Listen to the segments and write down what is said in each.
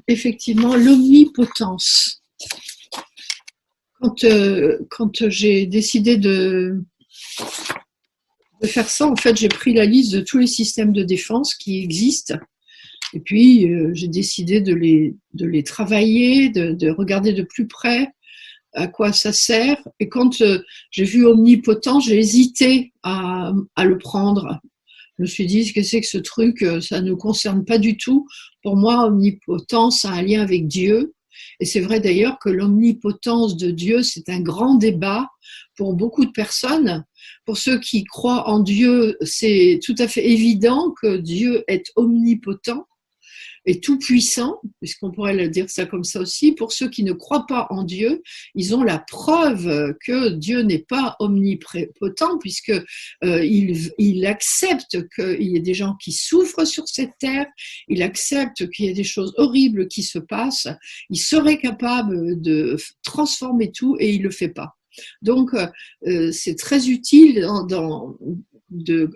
effectivement l'omnipotence. Quand j'ai décidé de faire ça, en fait, j'ai pris la liste de tous les systèmes de défense qui existent. Et puis, j'ai décidé de les travailler, de regarder de plus près à quoi ça sert. Et quand j'ai vu omnipotent, j'ai hésité à le prendre. Je me suis dit, qu'est-ce que c'est que ce truc? Ça ne nous concerne pas du tout. Pour moi, omnipotence a un lien avec Dieu. Et c'est vrai d'ailleurs que l'omnipotence de Dieu, c'est un grand débat pour beaucoup de personnes. Pour ceux qui croient en Dieu, c'est tout à fait évident que Dieu est omnipotent et tout puissant, puisqu'on pourrait le dire ça comme ça aussi. Pour ceux qui ne croient pas en Dieu, ils ont la preuve que Dieu n'est pas omnipotent, puisque il accepte qu'il y ait des gens qui souffrent sur cette terre, il accepte qu'il y ait des choses horribles qui se passent, il serait capable de transformer tout et il le fait pas. Donc, c'est très utile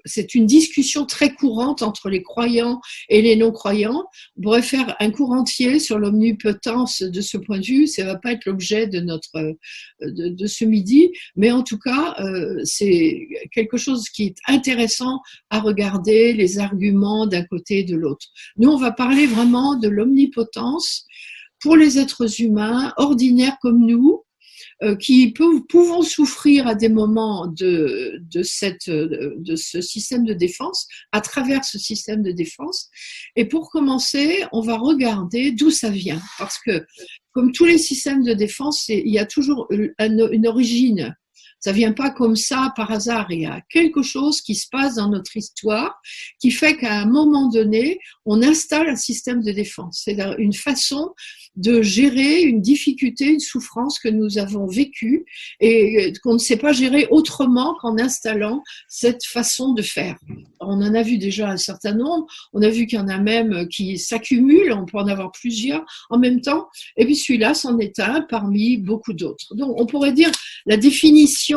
c'est une discussion très courante entre les croyants et les non-croyants. On pourrait faire un cours entier sur l'omnipotence de ce point de vue. Ça ne va pas être l'objet de ce midi, mais en tout cas, c'est quelque chose qui est intéressant à regarder, les arguments d'un côté et de l'autre. Nous, on va parler vraiment de l'omnipotence pour les êtres humains ordinaires comme nous, qui pouvons souffrir à des moments de ce système de défense, à travers ce système de défense. Et pour commencer, on va regarder d'où ça vient. Parce que, comme tous les systèmes de défense, il y a toujours une origine. Ça vient pas comme ça par hasard. Il y a quelque chose qui se passe dans notre histoire qui fait qu'à un moment donné, on installe un système de défense. C'est une façon de gérer une difficulté, une souffrance que nous avons vécue et qu'on ne sait pas gérer autrement qu'en installant cette façon de faire. On en a vu déjà un certain nombre. On a vu qu'il y en a même qui s'accumulent. On peut en avoir plusieurs en même temps. Et puis celui-là, c'en est un parmi beaucoup d'autres. Donc, on pourrait dire la définition,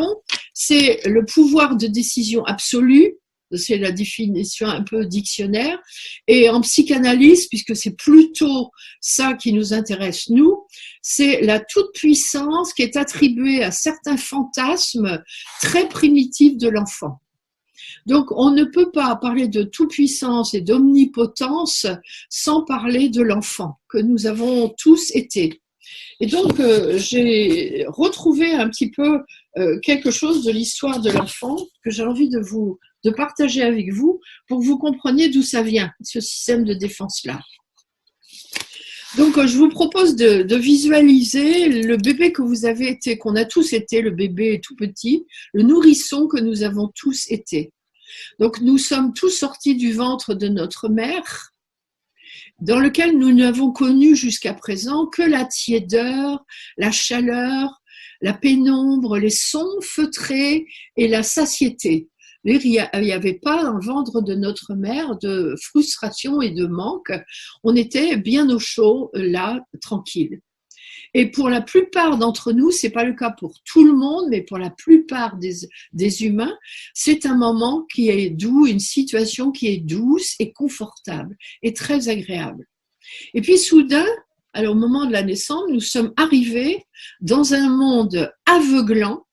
c'est le pouvoir de décision absolu. C'est la définition un peu dictionnaire. Et en psychanalyse, puisque c'est plutôt ça qui nous intéresse, nous, c'est la toute-puissance qui est attribuée à certains fantasmes très primitifs de l'enfant. Donc, on ne peut pas parler de toute-puissance et d'omnipotence sans parler de l'enfant, que nous avons tous été. Et donc, j'ai retrouvé un petit peu quelque chose de l'histoire de l'enfant que j'ai envie de partager avec vous pour que vous compreniez d'où ça vient, ce système de défense-là. Donc, je vous propose de visualiser le bébé que vous avez été, qu'on a tous été, le bébé tout petit, le nourrisson que nous avons tous été. Donc, nous sommes tous sortis du ventre de notre mère, dans lequel nous n'avons connu jusqu'à présent que la tiédeur, la chaleur, la pénombre, les sons feutrés et la satiété. Il n'y avait pas dans le ventre de notre mère de frustration et de manque. On était bien au chaud, là, tranquille. Et pour la plupart d'entre nous, c'est pas le cas pour tout le monde, mais pour la plupart des humains, c'est un moment qui est doux, une situation qui est douce et confortable et très agréable. Et puis soudain, alors au moment de la naissance, nous sommes arrivés dans un monde aveuglant,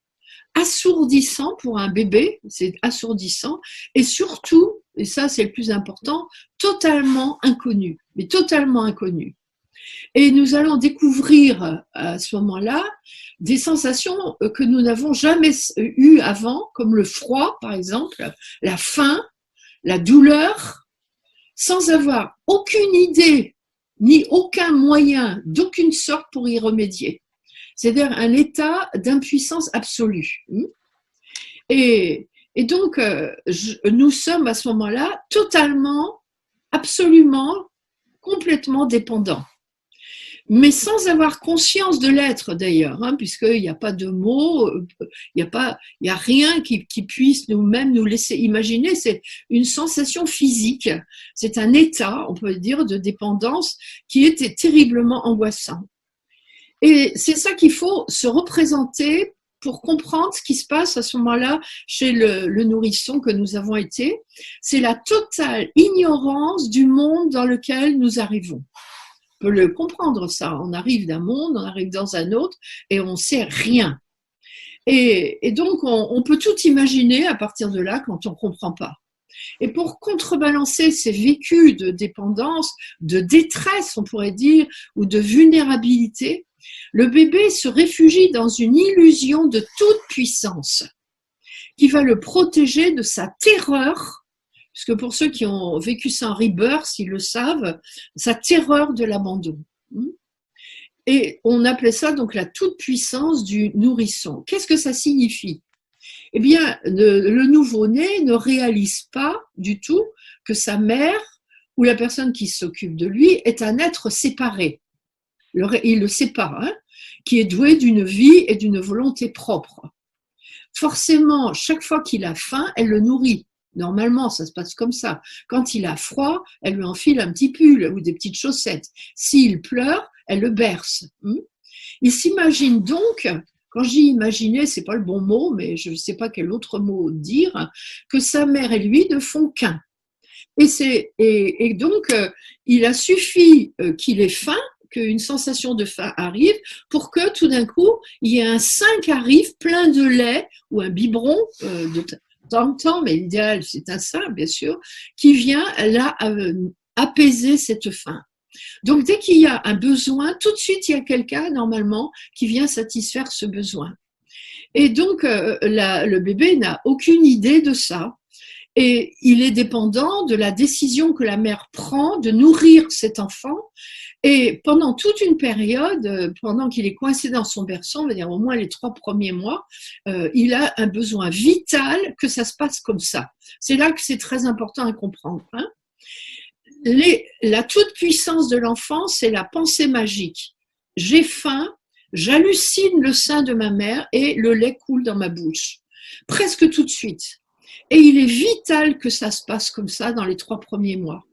assourdissant pour un bébé, c'est assourdissant, et surtout, et ça c'est le plus important, totalement inconnu, mais totalement inconnu. Et nous allons découvrir à ce moment-là des sensations que nous n'avons jamais eues avant, comme le froid, par exemple, la faim, la douleur, sans avoir aucune idée ni aucun moyen d'aucune sorte pour y remédier. C'est-à-dire un état d'impuissance absolue. Et donc, nous sommes à ce moment-là totalement, absolument, complètement dépendants. Mais sans avoir conscience de l'être d'ailleurs, puisqu'il n'y a pas de mots, il y a rien qui puisse nous-mêmes nous laisser imaginer. C'est une sensation physique, c'est un état, on peut dire, de dépendance qui était terriblement angoissant. Et c'est ça qu'il faut se représenter pour comprendre ce qui se passe à ce moment-là chez le nourrisson que nous avons été. C'est la totale ignorance du monde dans lequel nous arrivons. On peux le comprendre, ça. On arrive d'un monde, on arrive dans un autre, et on sait rien. Et donc, on peut tout imaginer à partir de là quand on comprend pas. Et pour contrebalancer ces vécus de dépendance, de détresse, on pourrait dire, ou de vulnérabilité, le bébé se réfugie dans une illusion de toute puissance qui va le protéger de sa terreur, puisque pour ceux qui ont vécu ça en rebirth, ils le savent, sa terreur de l'abandon. Et on appelait ça donc la toute-puissance du nourrisson. Qu'est-ce que ça signifie? Eh bien, le nouveau-né ne réalise pas du tout que sa mère ou la personne qui s'occupe de lui est un être séparé. Il le sait pas, hein, qui est doué d'une vie et d'une volonté propre. Forcément, chaque fois qu'il a faim, elle le nourrit. Normalement, ça se passe comme ça. Quand il a froid, elle lui enfile un petit pull ou des petites chaussettes. S'il pleure, elle le berce. Il s'imagine donc, quand j'y imaginais, c'est pas le bon mot, mais je ne sais pas quel autre mot dire, que sa mère et lui ne font qu'un. Et donc, il a suffi qu'il ait faim, qu'une sensation de faim arrive, pour que tout d'un coup, il y ait un sein qui arrive plein de lait, ou un biberon de temps en temps, mais l'idéal, c'est un sein, bien sûr, qui vient là apaiser cette faim. Donc, dès qu'il y a un besoin, tout de suite, il y a quelqu'un, normalement, qui vient satisfaire ce besoin. Et donc, le bébé n'a aucune idée de ça. Et il est dépendant de la décision que la mère prend de nourrir cet enfant. Et pendant toute une période, pendant qu'il est coincé dans son berceau, on va dire au moins les 3 premiers mois, il a un besoin vital que ça se passe comme ça. C'est là que c'est très important à comprendre, hein. La toute-puissance de l'enfant, c'est la pensée magique. J'ai faim, j'hallucine le sein de ma mère et le lait coule dans ma bouche. Presque tout de suite. Et il est vital que ça se passe comme ça dans les 3 premiers mois.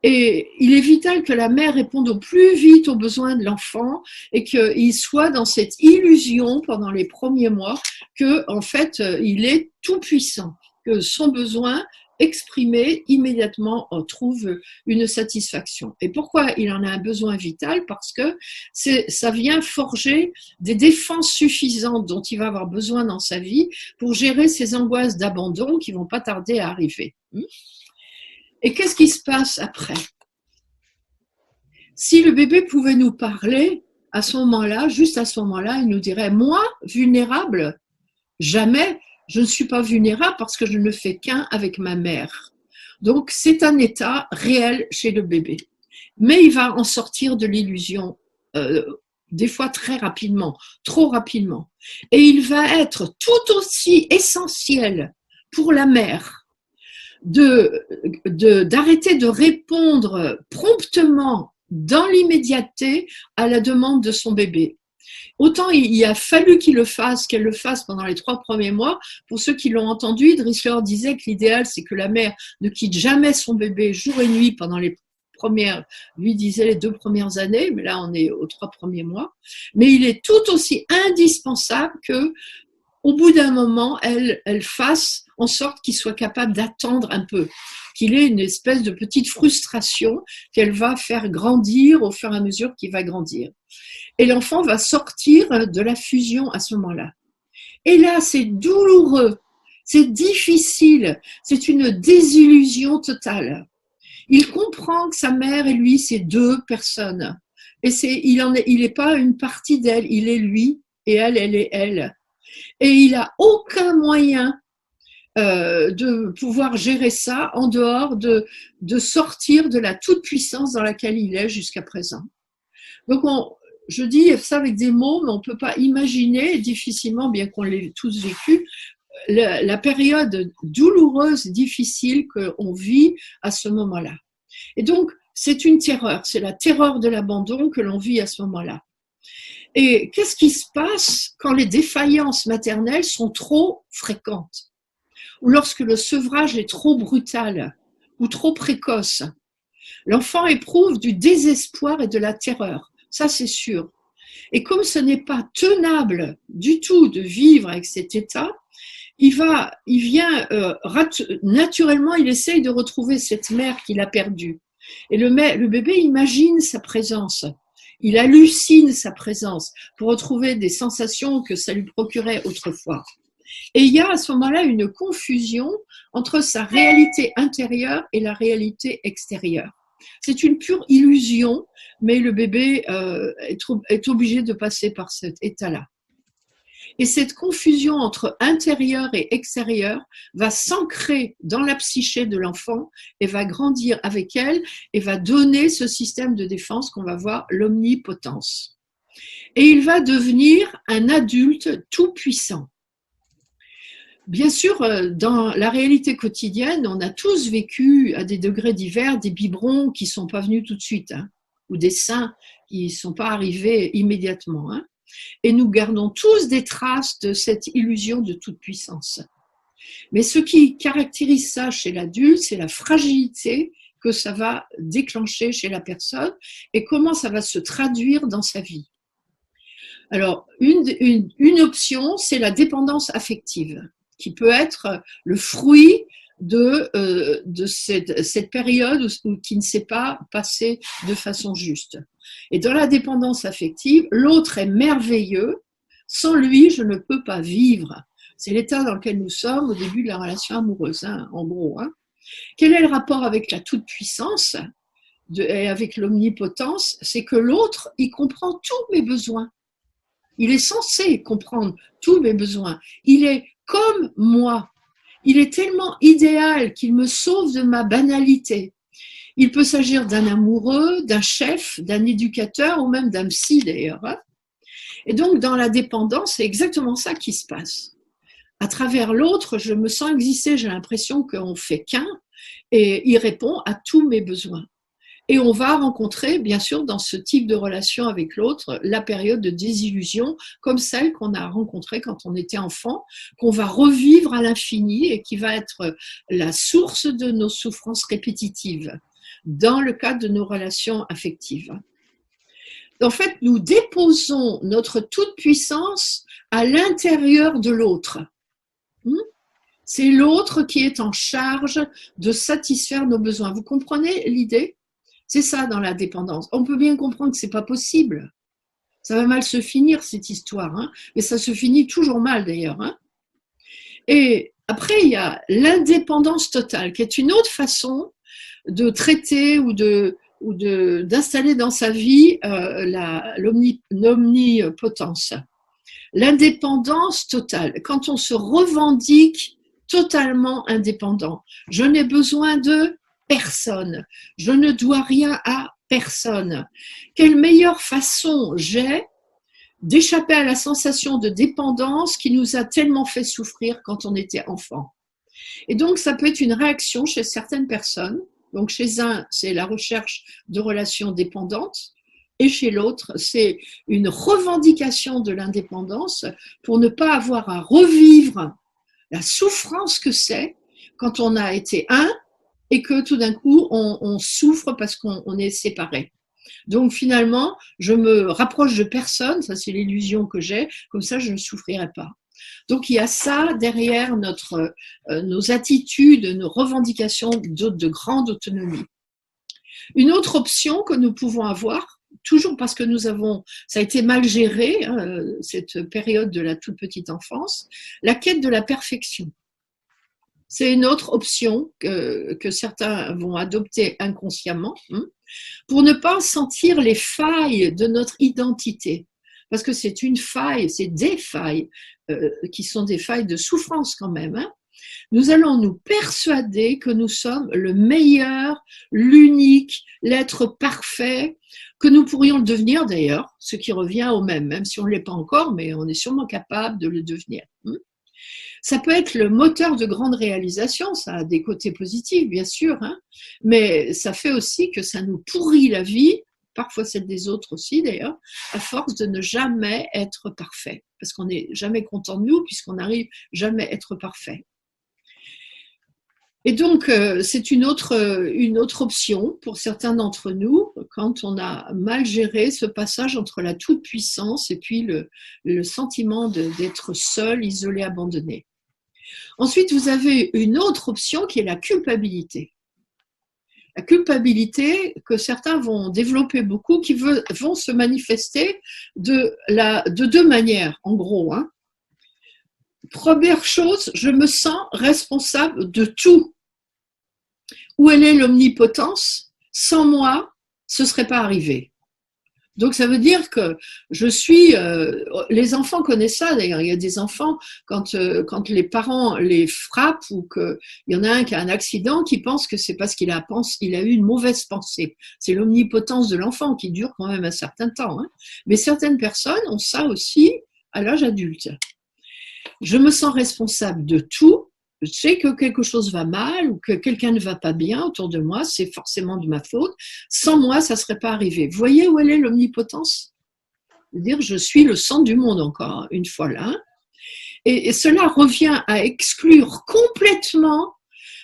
Et il est vital que la mère réponde au plus vite aux besoins de l'enfant et qu'il soit dans cette illusion pendant les premiers mois que, en fait, il est tout puissant, que son besoin exprimé immédiatement trouve une satisfaction. Et pourquoi il en a un besoin vital? Parce que ça vient forger des défenses suffisantes dont il va avoir besoin dans sa vie pour gérer ces angoisses d'abandon qui vont pas tarder à arriver. Et qu'est-ce qui se passe après? Si le bébé pouvait nous parler à ce moment-là, juste à ce moment-là, il nous dirait « Moi, vulnérable, jamais, je ne suis pas vulnérable parce que je ne fais qu'un avec ma mère. » Donc, c'est un état réel chez le bébé. Mais il va en sortir de l'illusion, des fois très rapidement, trop rapidement. Et il va être tout aussi essentiel pour la mère d'arrêter de répondre promptement dans l'immédiateté à la demande de son bébé. Autant il a fallu qu'elle le fasse pendant les 3 premiers mois. Pour ceux qui l'ont entendu, Idriss leur disait que l'idéal, c'est que la mère ne quitte jamais son bébé jour et nuit pendant les premières, lui disait les 2 premières années, mais là on est aux 3 premiers mois. Mais il est tout aussi indispensable que, au bout d'un moment, elle fasse en sorte qu'il soit capable d'attendre un peu, qu'il ait une espèce de petite frustration qu'elle va faire grandir au fur et à mesure qu'il va grandir. Et l'enfant va sortir de la fusion à ce moment-là. Et là, c'est douloureux, c'est difficile, c'est une désillusion totale. Il comprend que sa mère et lui, c'est 2 personnes. Et il n'est pas une partie d'elle, il est lui et elle est elle. Et il n'a aucun moyen de pouvoir gérer ça en dehors de sortir de la toute-puissance dans laquelle il est jusqu'à présent. Donc, je dis ça avec des mots, mais on ne peut pas imaginer, difficilement, bien qu'on l'ait tous vécu, la période douloureuse, difficile qu'on vit à ce moment-là. Et donc, c'est une terreur, c'est la terreur de l'abandon que l'on vit à ce moment-là. Et qu'est-ce qui se passe quand les défaillances maternelles sont trop fréquentes, ou lorsque le sevrage est trop brutal ou trop précoce? L'enfant éprouve du désespoir et de la terreur, ça c'est sûr. Et comme ce n'est pas tenable du tout de vivre avec cet état, naturellement, il essaye de retrouver cette mère qu'il a perdue. Et le bébé imagine sa présence. Il hallucine sa présence pour retrouver des sensations que ça lui procurait autrefois. Et il y a à ce moment-là une confusion entre sa réalité intérieure et la réalité extérieure. C'est une pure illusion, mais le bébé est obligé de passer par cet état-là. Et cette confusion entre intérieur et extérieur va s'ancrer dans la psyché de l'enfant et va grandir avec elle et va donner ce système de défense qu'on va voir, l'omnipotence. Et il va devenir un adulte tout puissant. Bien sûr, dans la réalité quotidienne, on a tous vécu à des degrés divers des biberons qui ne sont pas venus tout de suite, hein, ou des seins qui ne sont pas arrivés immédiatement. Hein, et nous gardons tous des traces de cette illusion de toute puissance. Mais ce qui caractérise ça chez l'adulte, c'est la fragilité que ça va déclencher chez la personne et comment ça va se traduire dans sa vie. Alors, une option, c'est la dépendance affective, qui peut être le fruit de cette période qui ne s'est pas passée de façon juste. Et dans la dépendance affective, l'autre est merveilleux, sans lui, je ne peux pas vivre. C'est l'état dans lequel nous sommes au début de la relation amoureuse, hein, en gros. Hein. Quel est le rapport avec la toute-puissance et avec l'omnipotence? C'est que l'autre, il comprend tous mes besoins. Il est censé comprendre tous mes besoins. Il est comme moi. Il est tellement idéal qu'il me sauve de ma banalité. Il peut s'agir d'un amoureux, d'un chef, d'un éducateur ou même d'un psy d'ailleurs. Et donc dans la dépendance, c'est exactement ça qui se passe. À travers l'autre, je me sens exister, j'ai l'impression qu'on fait qu'un et il répond à tous mes besoins. Et on va rencontrer, bien sûr, dans ce type de relation avec l'autre, la période de désillusion, comme celle qu'on a rencontrée quand on était enfant, qu'on va revivre à l'infini et qui va être la source de nos souffrances répétitives dans le cadre de nos relations affectives. En fait, nous déposons notre toute-puissance à l'intérieur de l'autre. C'est l'autre qui est en charge de satisfaire nos besoins. Vous comprenez l'idée ? C'est ça dans la dépendance. On peut bien comprendre que c'est pas possible. Ça va mal se finir cette histoire, hein, mais ça se finit toujours mal d'ailleurs. Hein. Et après, il y a l'indépendance totale, qui est une autre façon de traiter ou d'installer dans sa vie l'omnipotence. L'indépendance totale, quand on se revendique totalement indépendant. Je n'ai besoin de personne. Je ne dois rien à personne. Quelle meilleure façon j'ai d'échapper à la sensation de dépendance qui nous a tellement fait souffrir quand on était enfant. Et donc, ça peut être une réaction chez certaines personnes. Donc, chez un, c'est la recherche de relations dépendantes. Et chez l'autre, c'est une revendication de l'indépendance pour ne pas avoir à revivre la souffrance que c'est quand on a été un et que tout d'un coup, on souffre parce qu'on est séparés. Donc finalement, je me rapproche de personne, ça c'est l'illusion que j'ai, comme ça je ne souffrirai pas. Donc il y a ça derrière nos attitudes, nos revendications de grande autonomie. Une autre option que nous pouvons avoir, toujours parce que ça a été mal géré, hein, cette période de la toute petite enfance, la quête de la perfection. C'est une autre option que certains vont adopter inconsciemment pour ne pas sentir les failles de notre identité. Parce que c'est une faille, c'est des failles qui sont des failles de souffrance quand même. Hein. Nous allons nous persuader que nous sommes le meilleur, l'unique, l'être parfait, que nous pourrions le devenir d'ailleurs, ce qui revient au même si on ne l'est pas encore, mais on est sûrement capable de le devenir. Ça peut être le moteur de grande réalisation, ça a des côtés positifs, bien sûr, hein, mais ça fait aussi que ça nous pourrit la vie, parfois celle des autres aussi d'ailleurs, à force de ne jamais être parfait, parce qu'on n'est jamais content de nous, puisqu'on n'arrive jamais à être parfait. Et donc, c'est une autre option pour certains d'entre nous, quand on a mal géré ce passage entre la toute-puissance et puis le sentiment d'être seul, isolé, abandonné. Ensuite, vous avez une autre option qui est la culpabilité. La culpabilité que certains vont développer beaucoup, qui vont se manifester de deux manières, en gros. Hein. Première chose, je me sens responsable de tout. Où elle est l'omnipotence? Sans moi, ce ne serait pas arrivé. Donc ça veut dire que je suis, les enfants connaissent ça d'ailleurs, il y a des enfants quand les parents les frappent ou qu'il y en a un qui a un accident qui pense que c'est parce qu'il a eu une mauvaise pensée. C'est l'omnipotence de l'enfant qui dure quand même un certain temps. Hein. Mais certaines personnes ont ça aussi à l'âge adulte. Je me sens responsable de tout. Je sais que quelque chose va mal ou que quelqu'un ne va pas bien autour de moi, c'est forcément de ma faute. Sans moi, ça ne serait pas arrivé. Vous voyez où elle est l'omnipotence? C'est-à-dire, je suis le centre du monde encore une fois là. Et cela revient à exclure complètement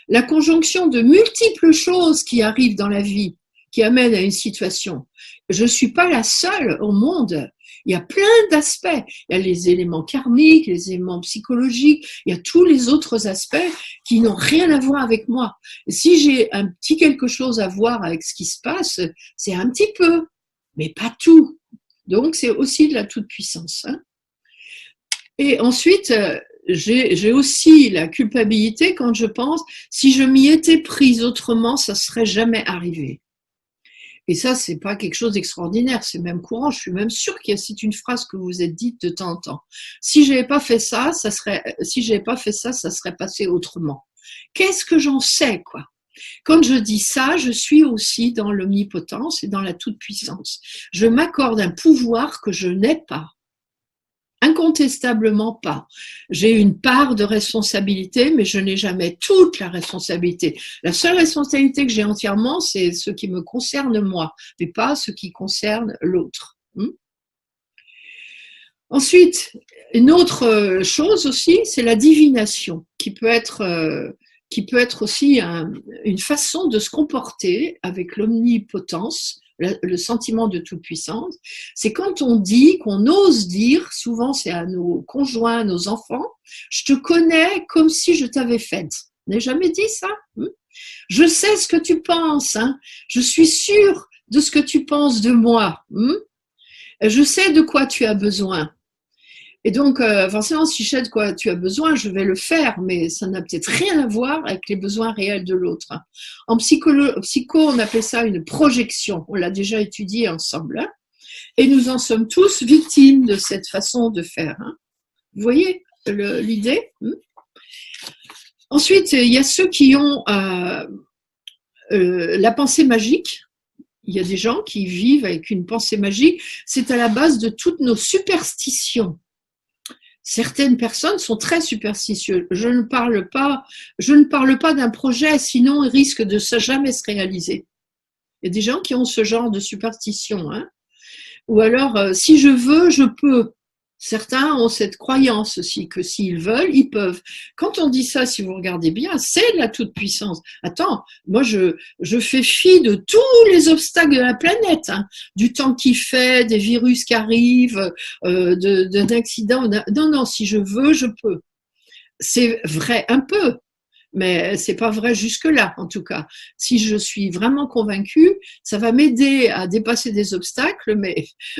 la conjonction de multiples choses qui arrivent dans la vie, qui amènent à une situation. Je ne suis pas la seule au monde. Il y a plein d'aspects. Il y a les éléments karmiques, les éléments psychologiques, il y a tous les autres aspects qui n'ont rien à voir avec moi. Et si j'ai un petit quelque chose à voir avec ce qui se passe, c'est un petit peu, mais pas tout. Donc, c'est aussi de la toute-puissance. Hein. Et ensuite, j'ai aussi la culpabilité quand je pense, si je m'y étais prise autrement, ça ne serait jamais arrivé. Et ça, c'est pas quelque chose d'extraordinaire, c'est même courant. Je suis même sûre que c'est une phrase que vous êtes dite de temps en temps. Si j'avais pas fait ça, ça serait passé autrement. Qu'est-ce que j'en sais, quoi? Quand je dis ça, je suis aussi dans l'omnipotence et dans la toute-puissance. Je m'accorde un pouvoir que je n'ai pas. Incontestablement pas. J'ai une part de responsabilité, mais je n'ai jamais toute la responsabilité. La seule responsabilité que j'ai entièrement, c'est ce qui me concerne moi, mais pas ce qui concerne l'autre. Ensuite, une autre chose aussi, c'est la divination, qui peut être aussi une façon de se comporter avec l'omnipotence, le sentiment de toute puissance. C'est quand on dit, qu'on ose dire, souvent c'est à nos conjoints, nos enfants, je te connais comme si je t'avais faite. Vous n'avez jamais dit ça? Je sais ce que tu penses, hein. Je suis sûre de ce que tu penses de moi. Je sais de quoi tu as besoin. Et donc, forcément, si je sais de quoi tu as besoin, je vais le faire, mais ça n'a peut-être rien à voir avec les besoins réels de l'autre. En psycho, on appelle ça une projection. On l'a déjà étudié ensemble. Hein, et nous en sommes tous victimes de cette façon de faire. Hein. Vous voyez l'idée? Ensuite, il y a ceux qui ont la pensée magique. Il y a des gens qui vivent avec une pensée magique. C'est à la base de toutes nos superstitions. Certaines personnes sont très superstitieuses. Je ne parle pas d'un projet, sinon il risque de jamais se réaliser. Il y a des gens qui ont ce genre de superstition. Hein. Ou alors, si je veux, je peux. Certains ont cette croyance aussi que s'ils veulent, ils peuvent. Quand on dit ça, si vous regardez bien, c'est de la toute-puissance. Attends, moi je fais fi de tous les obstacles de la planète, hein, du temps qu'il fait, des virus qui arrivent, d'un accident. Non, si je veux, je peux. C'est vrai un peu, mais c'est pas vrai jusque-là, en tout cas. Si je suis vraiment convaincue, ça va m'aider à dépasser des obstacles,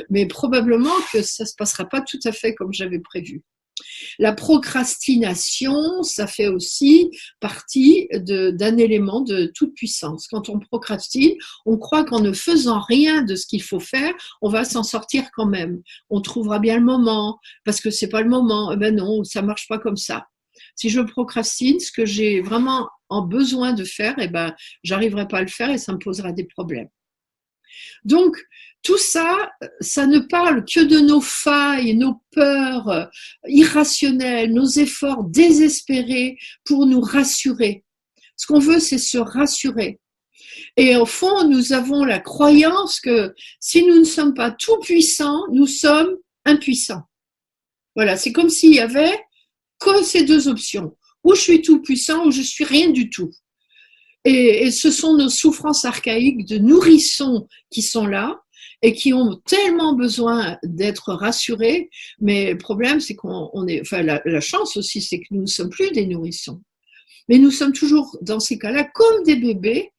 mais probablement que ça se passera pas tout à fait comme j'avais prévu. La procrastination, ça fait aussi partie d'un élément de toute puissance. Quand on procrastine, on croit qu'en ne faisant rien de ce qu'il faut faire, on va s'en sortir quand même. On trouvera bien le moment, parce que c'est pas le moment. Ben non, ça marche pas comme ça. Si je procrastine, ce que j'ai vraiment en besoin de faire, j'arriverai pas à le faire et ça me posera des problèmes. Donc, tout ça, ça ne parle que de nos failles, nos peurs irrationnelles, nos efforts désespérés pour nous rassurer. Ce qu'on veut, c'est se rassurer. Et au fond, nous avons la croyance que si nous ne sommes pas tout puissants, nous sommes impuissants. Voilà, c'est comme s'il y avait que ces deux options. Ou je suis tout puissant, ou je suis rien du tout. Et ce sont nos souffrances archaïques de nourrissons qui sont là et qui ont tellement besoin d'être rassurés. Mais le problème, c'est la chance aussi, c'est que nous ne sommes plus des nourrissons. Mais nous sommes toujours dans ces cas-là comme des bébés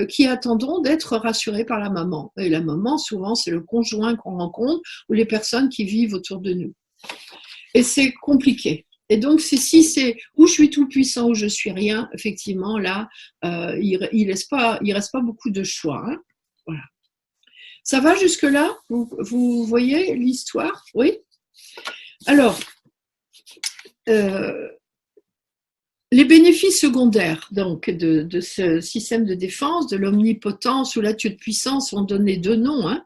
qui attendons d'être rassurés par la maman. Et la maman, souvent, c'est le conjoint qu'on rencontre ou les personnes qui vivent autour de nous. Et c'est compliqué. Et donc, si c'est où je suis tout puissant, ou je suis rien, effectivement, là, il reste pas beaucoup de choix. Hein. Voilà. Ça va jusque-là? Vous voyez l'histoire? Oui? Alors, les bénéfices secondaires donc, de ce système de défense, de l'omnipotence ou la toute-puissance, on donne les deux noms, hein,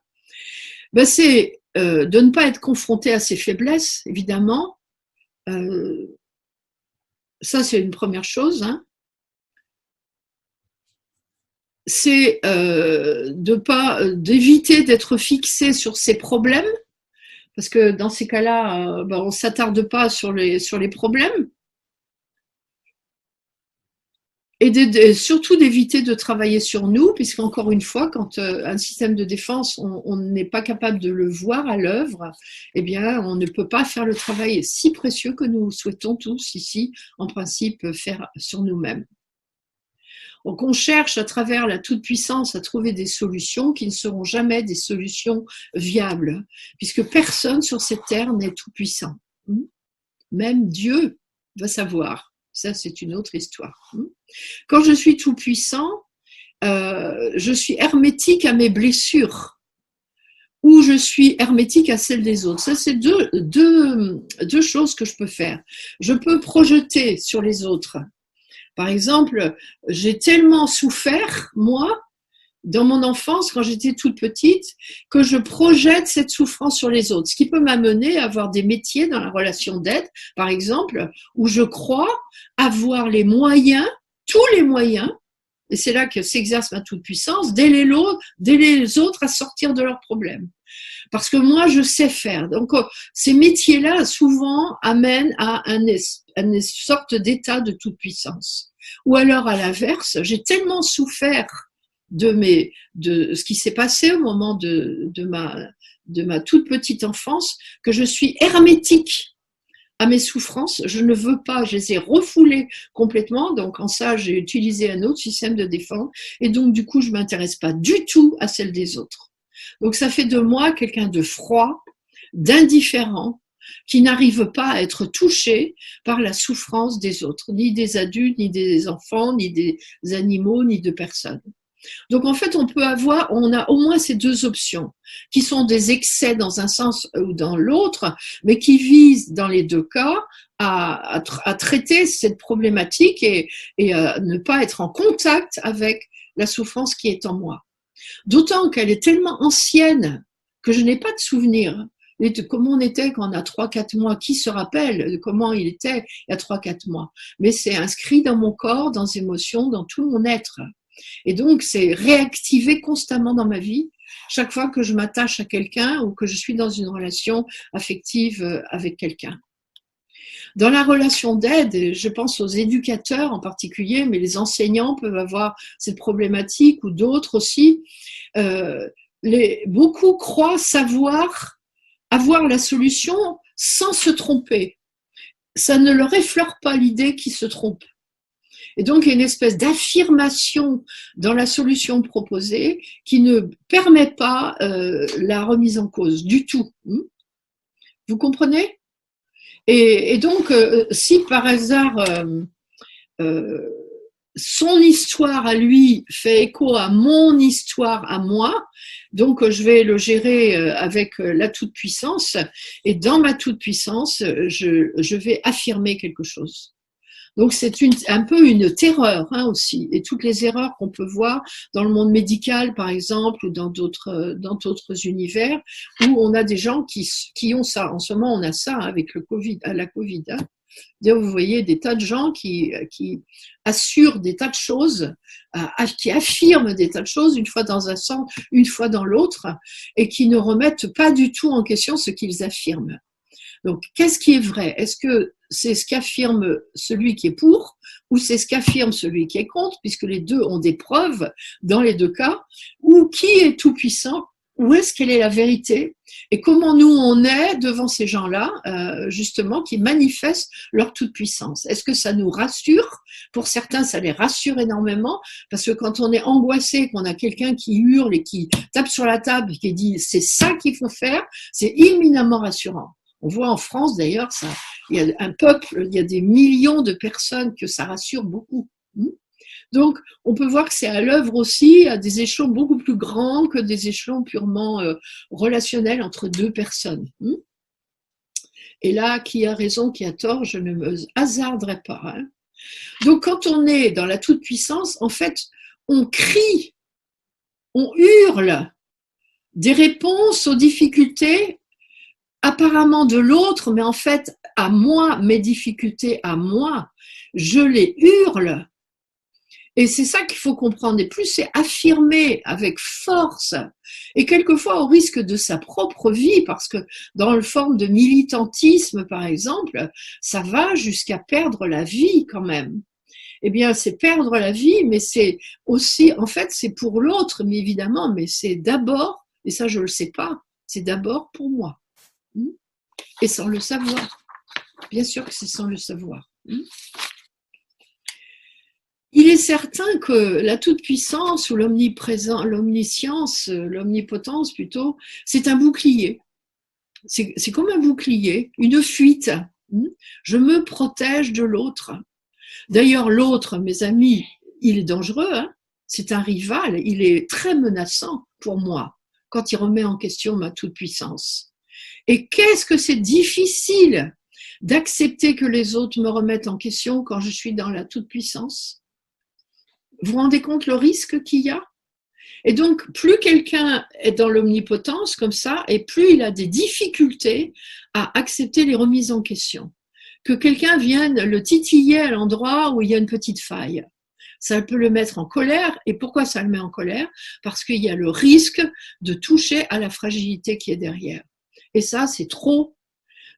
ben c'est de ne pas être confronté à ses faiblesses, évidemment. Ça, c'est une première chose. Hein. C'est d'éviter d'être fixé sur ses problèmes, parce que dans ces cas-là, ben, on ne s'attarde pas sur les problèmes. Et surtout d'éviter de travailler sur nous, puisqu'encore une fois, quand un système de défense, on n'est pas capable de le voir à l'œuvre, eh bien, on ne peut pas faire le travail si précieux que nous souhaitons tous ici, en principe, faire sur nous-mêmes. Donc, on cherche à travers la toute-puissance à trouver des solutions qui ne seront jamais des solutions viables, puisque personne sur cette terre n'est tout-puissant. Même Dieu va savoir. Ça, c'est une autre histoire. Quand je suis tout puissant, je suis hermétique à mes blessures ou je suis hermétique à celles des autres. Ça, c'est deux choses que je peux faire. Je peux projeter sur les autres. Par exemple, j'ai tellement souffert, moi, dans mon enfance, quand j'étais toute petite, que je projette cette souffrance sur les autres. Ce qui peut m'amener à avoir des métiers dans la relation d'aide, par exemple, où je crois avoir les moyens, tous les moyens, et c'est là que s'exerce ma toute-puissance, d'aider les autres à sortir de leurs problèmes. Parce que moi, je sais faire. Donc, ces métiers-là, souvent, amènent à une sorte d'état de toute-puissance. Ou alors, à l'inverse, j'ai tellement souffert de ce qui s'est passé au moment de ma toute petite enfance, que je suis hermétique à mes souffrances, je ne veux pas, je les ai refoulées complètement, donc en ça j'ai utilisé un autre système de défense, et donc du coup je ne m'intéresse pas du tout à celle des autres. Donc ça fait de moi quelqu'un de froid, d'indifférent, qui n'arrive pas à être touché par la souffrance des autres, ni des adultes, ni des enfants, ni des animaux, ni de personnes. Donc en fait, on a au moins ces deux options, qui sont des excès dans un sens ou dans l'autre, mais qui visent dans les deux cas à traiter cette problématique et à ne pas être en contact avec la souffrance qui est en moi. D'autant qu'elle est tellement ancienne que je n'ai pas de souvenir. Comment on était quand on a 3-4 mois, qui se rappelle de comment il était il y a 3-4 mois? Mais c'est inscrit dans mon corps, dans les émotions, dans tout mon être. Et donc, c'est réactivé constamment dans ma vie, chaque fois que je m'attache à quelqu'un ou que je suis dans une relation affective avec quelqu'un. Dans la relation d'aide, je pense aux éducateurs en particulier, mais les enseignants peuvent avoir cette problématique ou d'autres aussi. Beaucoup croient savoir avoir la solution sans se tromper. Ça ne leur effleure pas l'idée qu'ils se trompent. Et donc, il y a une espèce d'affirmation dans la solution proposée qui ne permet pas la remise en cause du tout. Vous comprenez ? Et donc, si par hasard son histoire à lui fait écho à mon histoire à moi, donc je vais le gérer avec la toute-puissance, et dans ma toute-puissance, je vais affirmer quelque chose. Donc c'est un peu une terreur aussi, et toutes les erreurs qu'on peut voir dans le monde médical par exemple ou dans d'autres univers où on a des gens qui ont ça. En ce moment on a ça avec la Covid. Vous voyez des tas de gens qui assurent des tas de choses, qui affirment des tas de choses, une fois dans un sens, une fois dans l'autre, et qui ne remettent pas du tout en question ce qu'ils affirment. Donc, qu'est-ce qui est vrai? Est-ce que c'est ce qu'affirme celui qui est pour ou c'est ce qu'affirme celui qui est contre, puisque les deux ont des preuves dans les deux cas, ou qui est tout puissant où est-ce qu'elle est la vérité et comment nous on est devant ces gens-là, justement, qui manifestent leur toute-puissance. Est-ce que ça nous rassure? Pour certains, ça les rassure énormément, parce que quand on est angoissé, qu'on a quelqu'un qui hurle et qui tape sur la table et qui dit c'est ça qu'il faut faire, c'est éminemment rassurant. On voit en France d'ailleurs, il y a un peuple, il y a des millions de personnes que ça rassure beaucoup. Donc, on peut voir que c'est à l'œuvre aussi à des échelons beaucoup plus grands que des échelons purement relationnels entre deux personnes. Et là, qui a raison, qui a tort, je ne me hasarderai pas. Hein. Donc, quand on est dans la toute-puissance, en fait, on crie, on hurle des réponses aux difficultés apparemment de l'autre, mais en fait, à moi, mes difficultés à moi, je les hurle. Et c'est ça qu'il faut comprendre. Et plus c'est affirmé avec force, et quelquefois au risque de sa propre vie, parce que dans le forme de militantisme, par exemple, ça va jusqu'à perdre la vie quand même. Eh bien, c'est perdre la vie, mais c'est aussi, en fait, c'est pour l'autre, mais évidemment, mais c'est d'abord, et ça je le sais pas, c'est d'abord pour moi. Et sans le savoir. Bien sûr que c'est sans le savoir. Il est certain que la toute-puissance ou l'omniscience, l'omnipotence plutôt, c'est un bouclier. C'est comme un bouclier, une fuite. Je me protège de l'autre. D'ailleurs, l'autre, mes amis, il est dangereux. Hein, c'est un rival. Il est très menaçant pour moi quand il remet en question ma toute-puissance. Et qu'est-ce que c'est difficile d'accepter que les autres me remettent en question quand je suis dans la toute-puissance. Vous vous rendez compte le risque qu'il y a? Et donc, plus quelqu'un est dans l'omnipotence comme ça, et plus il a des difficultés à accepter les remises en question. Que quelqu'un vienne le titiller à l'endroit où il y a une petite faille. Ça peut le mettre en colère. Et pourquoi ça le met en colère? Parce qu'il y a le risque de toucher à la fragilité qui est derrière. Et ça, c'est trop.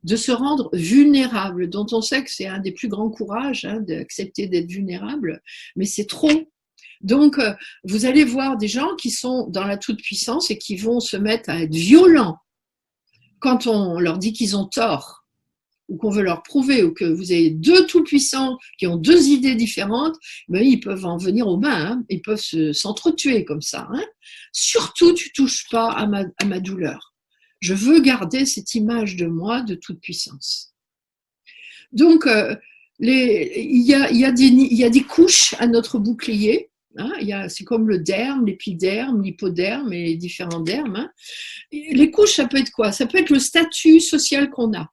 De se rendre vulnérable, dont on sait que c'est un des plus grands courages, hein, d'accepter d'être vulnérable, mais c'est trop. Donc, vous allez voir des gens qui sont dans la toute-puissance et qui vont se mettre à être violents quand on leur dit qu'ils ont tort, ou qu'on veut leur prouver, ou que vous avez deux tout-puissants qui ont deux idées différentes, ben, ils peuvent en venir aux mains, hein, ils peuvent s'entretuer comme ça. Hein. Surtout, tu touches pas à ma douleur. Je veux garder cette image de moi de toute puissance. Donc, il y a des couches à notre bouclier. Hein, c'est comme le derme, l'épiderme, l'hypoderme et les différents dermes. Hein. Les couches, ça peut être quoi? Ça peut être le statut social qu'on a.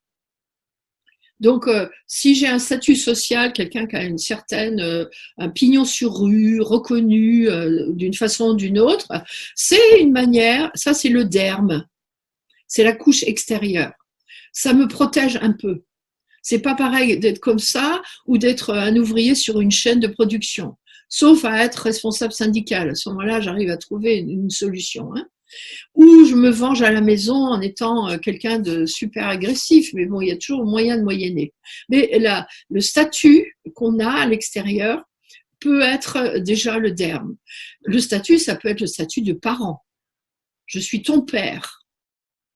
Donc, si j'ai un statut social, quelqu'un qui a une certaine, un pignon sur rue, reconnu d'une façon ou d'une autre, c'est une manière, ça c'est le derme. C'est la couche extérieure. Ça me protège un peu. C'est pas pareil d'être comme ça ou d'être un ouvrier sur une chaîne de production. Sauf à être responsable syndical. À ce moment-là, j'arrive à trouver une solution. Hein. Ou je me venge à la maison en étant quelqu'un de super agressif. Mais bon, il y a toujours moyen de moyenner. Mais là, le statut qu'on a à l'extérieur peut être déjà le derme. Le statut, ça peut être le statut de parent. Je suis ton père.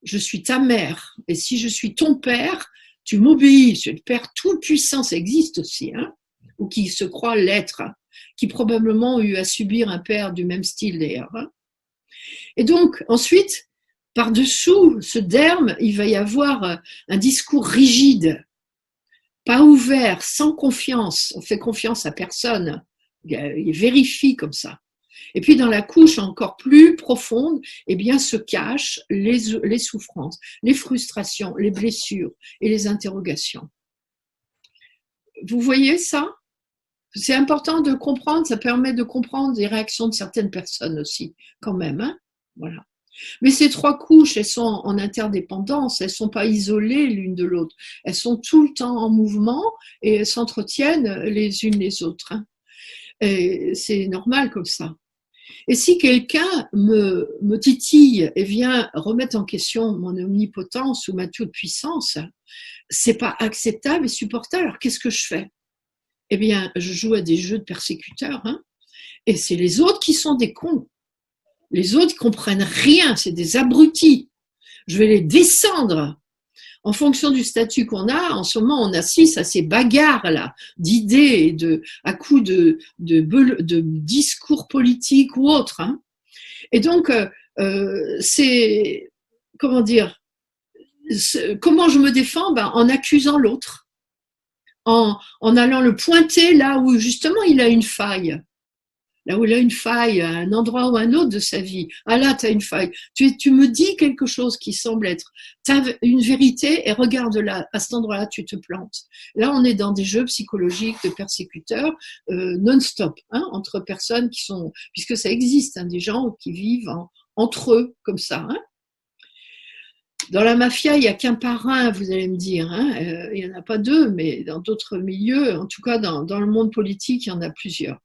Je suis ta mère, et si je suis ton père, tu m'obéis. Le père tout puissant, ça existe aussi, hein, ou qui se croit l'être, hein, qui probablement a eu à subir un père du même style d'ailleurs. Hein. Et donc, ensuite, par-dessous ce derme, il va y avoir un discours rigide, pas ouvert, sans confiance. On fait confiance à personne, il vérifie comme ça. Et puis dans la couche encore plus profonde, eh bien, se cachent les souffrances, les frustrations, les blessures et les interrogations. Vous voyez ça? C'est important de comprendre, ça permet de comprendre les réactions de certaines personnes aussi, quand même. Hein, voilà. Mais ces trois couches, elles sont en interdépendance, elles ne sont pas isolées l'une de l'autre, elles sont tout le temps en mouvement et elles s'entretiennent les unes les autres. Hein. Et c'est normal comme ça. Et si quelqu'un me titille et vient remettre en question mon omnipotence ou ma toute-puissance, c'est pas acceptable et supportable. Alors qu'est-ce que je fais? Eh bien, je joue à des jeux de persécuteurs, hein, et c'est les autres qui sont des cons. Les autres ne comprennent rien, c'est des abrutis. Je vais les descendre. En fonction du statut qu'on a, en ce moment, on assiste à ces bagarres-là, d'idées, à coups de discours politiques ou autres. Hein. Et donc, c'est, comment dire, comment je me défends? En accusant l'autre, en allant le pointer là où justement il a une faille. Là où il a une faille, à un endroit ou un autre de sa vie. Ah là, tu as une faille. Tu me dis quelque chose qui semble être une vérité et regarde là, à cet endroit-là, tu te plantes. Là, on est dans des jeux psychologiques de persécuteurs non-stop, hein, entre personnes qui sont, puisque ça existe, hein, des gens qui vivent entre eux comme ça. Hein. Dans la mafia, il n'y a qu'un parrain, vous allez me dire. Hein. Il n'y en a pas deux, mais dans d'autres milieux, en tout cas dans le monde politique, il y en a plusieurs.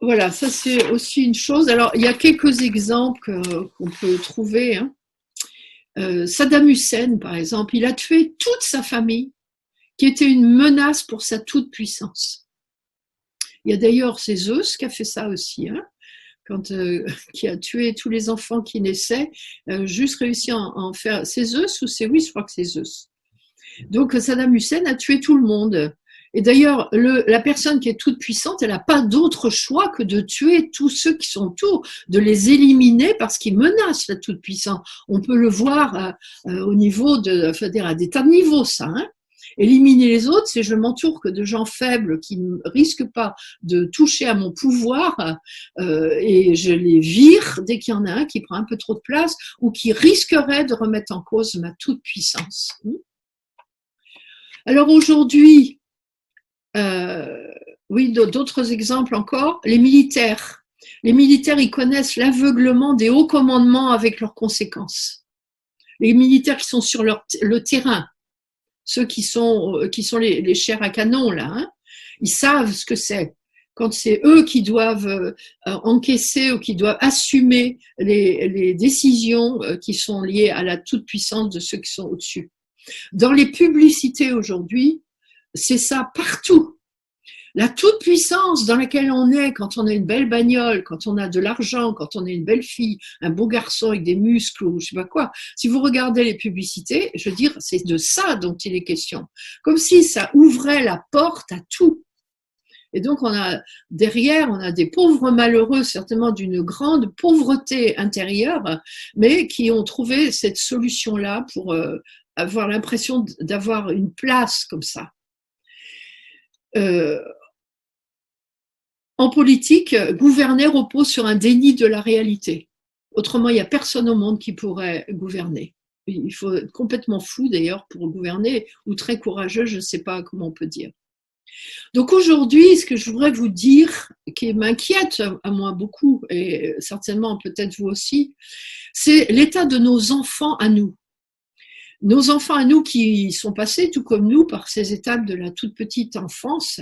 Voilà, ça c'est aussi une chose. Alors, il y a quelques exemples qu'on peut trouver. Hein. Saddam Hussein, par exemple, il a tué toute sa famille, qui était une menace pour sa toute-puissance. Il y a d'ailleurs c'est Zeus qui a fait ça aussi, hein, qui a tué tous les enfants qui naissaient, juste réussi à en faire. C'est Zeus ou c'est oui, je crois que c'est Zeus. Donc Saddam Hussein a tué tout le monde. Et d'ailleurs, la personne qui est toute puissante, elle n'a pas d'autre choix que de tuer tous ceux qui sont autour, de les éliminer parce qu'ils menacent la toute puissance. On peut le voir au niveau à des tas de niveaux, ça. Hein. Éliminer les autres, c'est je m'entoure que de gens faibles qui ne risquent pas de toucher à mon pouvoir et je les vire dès qu'il y en a un qui prend un peu trop de place ou qui risquerait de remettre en cause ma toute puissance. Alors aujourd'hui, oui, d'autres exemples encore, les militaires. Les militaires, ils connaissent l'aveuglement des hauts commandements avec leurs conséquences. Les militaires qui sont sur le terrain, ceux qui sont les chairs à canon, là, hein, ils savent ce que c'est. Quand c'est eux qui doivent encaisser ou qui doivent assumer les décisions qui sont liées à la toute-puissance de ceux qui sont au-dessus. Dans les publicités aujourd'hui, c'est ça partout. La toute-puissance dans laquelle on est quand on a une belle bagnole, quand on a de l'argent, quand on est une belle fille, un beau garçon avec des muscles ou je sais pas quoi. Si vous regardez les publicités, je veux dire, c'est de ça dont il est question. Comme si ça ouvrait la porte à tout. Et donc, derrière, on a des pauvres malheureux, certainement d'une grande pauvreté intérieure, mais qui ont trouvé cette solution-là pour avoir l'impression d'avoir une place comme ça. En politique, gouverner repose sur un déni de la réalité. Autrement, il n'y a personne au monde qui pourrait gouverner. Il faut être complètement fou d'ailleurs pour gouverner, ou très courageux, je ne sais pas comment on peut dire. Donc aujourd'hui, ce que je voudrais vous dire, qui m'inquiète à moi beaucoup, et certainement peut-être vous aussi, c'est l'état de nos enfants à nous. Nos enfants à nous qui sont passés, tout comme nous, par ces étapes de la toute petite enfance.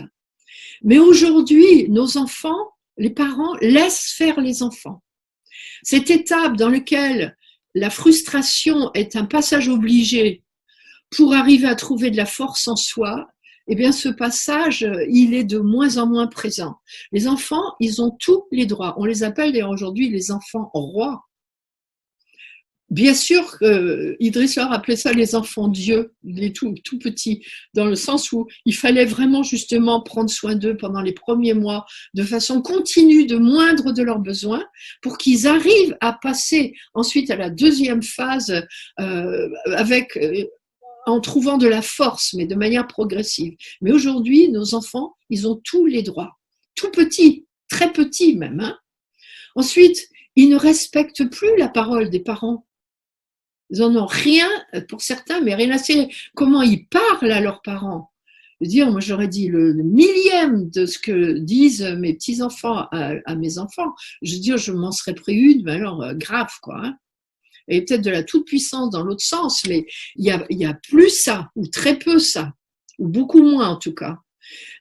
Mais aujourd'hui, nos enfants, les parents, laissent faire les enfants. Cette étape dans laquelle la frustration est un passage obligé pour arriver à trouver de la force en soi, eh bien, ce passage, il est de moins en moins présent. Les enfants, ils ont tous les droits. On les appelle d'ailleurs aujourd'hui les enfants rois. Bien sûr, Idriss leur appelait ça les enfants Dieu, les tout petits, dans le sens où il fallait vraiment justement prendre soin d'eux pendant les premiers mois, de façon continue, de moindre de leurs besoins, pour qu'ils arrivent à passer ensuite à la deuxième phase en trouvant de la force, mais de manière progressive. Mais aujourd'hui, nos enfants, ils ont tous les droits, tout petits, très petits même. Hein. Ensuite, ils ne respectent plus la parole des parents. Ils en ont rien, pour certains, mais rien à cirer. Comment ils parlent à leurs parents. Je veux dire, moi j'aurais dit le millième de ce que disent mes petits-enfants à mes enfants. Je veux dire, je m'en serais pris une, mais alors grave, quoi. Hein. Et peut-être de la toute-puissance dans l'autre sens, mais il y a plus ça, ou très peu ça, ou beaucoup moins en tout cas.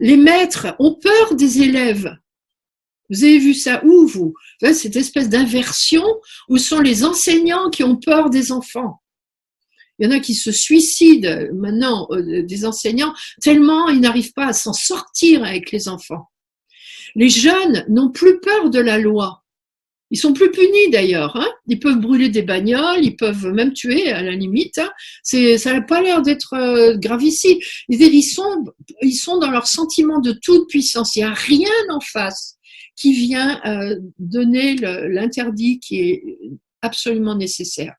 Les maîtres ont peur des élèves. Vous avez vu ça où, vous? Cette espèce d'inversion où sont les enseignants qui ont peur des enfants. Il y en a qui se suicident maintenant, des enseignants, tellement ils n'arrivent pas à s'en sortir avec les enfants. Les jeunes n'ont plus peur de la loi. Ils sont plus punis d'ailleurs. Hein. Ils peuvent brûler des bagnoles, ils peuvent même tuer à la limite. Hein. Ça n'a pas l'air d'être grave ici. Ils sont dans leur sentiment de toute puissance. Il n'y a rien en face qui vient donner l'interdit qui est absolument nécessaire.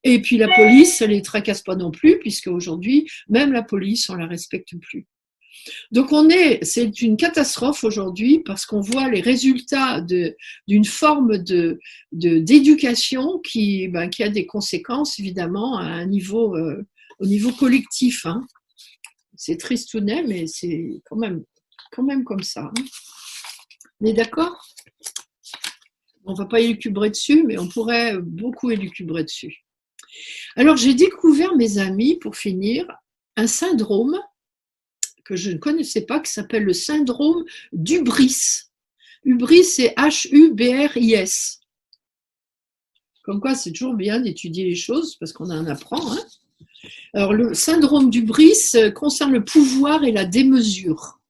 Et puis la police, ça les tracasse pas non plus, puisque aujourd'hui, même la police, on la respecte plus. Donc c'est une catastrophe aujourd'hui parce qu'on voit les résultats d'une forme d'éducation qui a des conséquences évidemment à un niveau, au niveau collectif. Hein. C'est tristounet, mais c'est quand même comme ça. Hein. On est d'accord ? On ne va pas élucubrer dessus, mais on pourrait beaucoup élucubrer dessus. Alors j'ai découvert, mes amis, pour finir, un syndrome que je ne connaissais pas, qui s'appelle le syndrome d'Hubris. Hubris, c'est H-U-B-R-I-S. Comme quoi, c'est toujours bien d'étudier les choses, parce qu'on en apprend. Hein. Alors, le syndrome d'Hubris concerne le pouvoir et la démesure.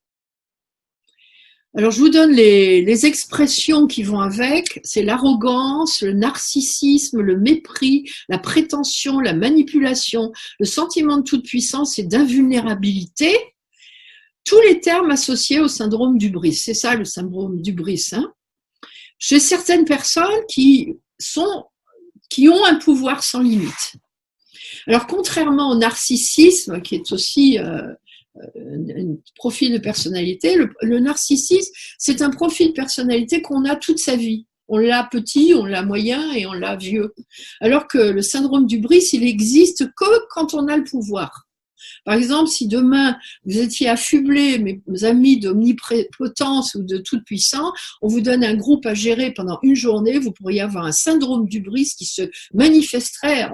Alors, je vous donne les expressions qui vont avec. C'est l'arrogance, le narcissisme, le mépris, la prétention, la manipulation, le sentiment de toute puissance et d'invulnérabilité. Tous les termes associés au syndrome d'Hubris. C'est ça, le syndrome d'Hubris. Hein. Chez certaines personnes qui ont un pouvoir sans limite. Alors, contrairement au narcissisme, qui est aussi un profil de personnalité, le narcissisme, c'est un profil de personnalité qu'on a toute sa vie. On l'a petit, on l'a moyen et on l'a vieux. Alors que le syndrome d'Hubris, il existe que quand on a le pouvoir. Par exemple, si demain vous étiez affublés, mes amis, d'omnipotence ou de toute puissance, on vous donne un groupe à gérer pendant une journée, vous pourriez avoir un syndrome d'Hubris qui se manifesterait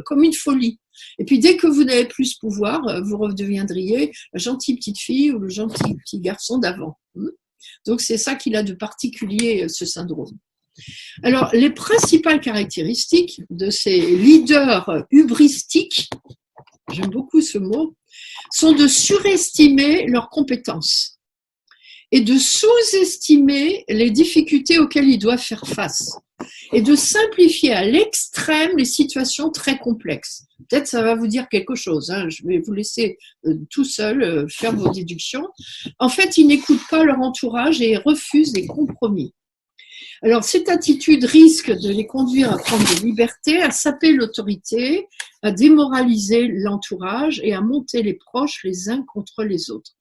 comme une folie. Et puis dès que vous n'avez plus ce pouvoir, vous redeviendriez la gentille petite fille ou le gentil petit garçon d'avant. Donc c'est ça qu'il a de particulier, ce syndrome. Alors les principales caractéristiques de ces leaders hubristiques, j'aime beaucoup ce mot, sont de surestimer leurs compétences et de sous-estimer les difficultés auxquelles ils doivent faire face et de simplifier à l'extrême les situations très complexes. Peut-être ça va vous dire quelque chose, hein. Je vais vous laisser tout seul faire vos déductions. En fait, ils n'écoutent pas leur entourage et refusent les compromis. Alors, cette attitude risque de les conduire à prendre des libertés, à saper l'autorité, à démoraliser l'entourage et à monter les proches les uns contre les autres.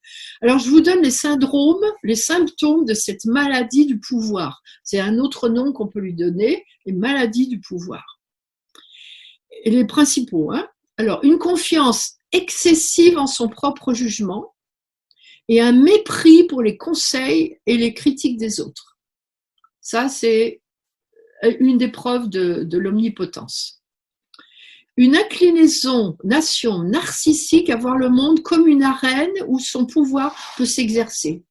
Alors, je vous donne les syndromes, les symptômes de cette maladie du pouvoir. C'est un autre nom qu'on peut lui donner, les maladies du pouvoir. Et les principaux, hein. Alors, une confiance excessive en son propre jugement et un mépris pour les conseils et les critiques des autres. Ça, c'est une des preuves de l'omnipotence. Une inclinaison narcissique à voir le monde comme une arène où son pouvoir peut s'exercer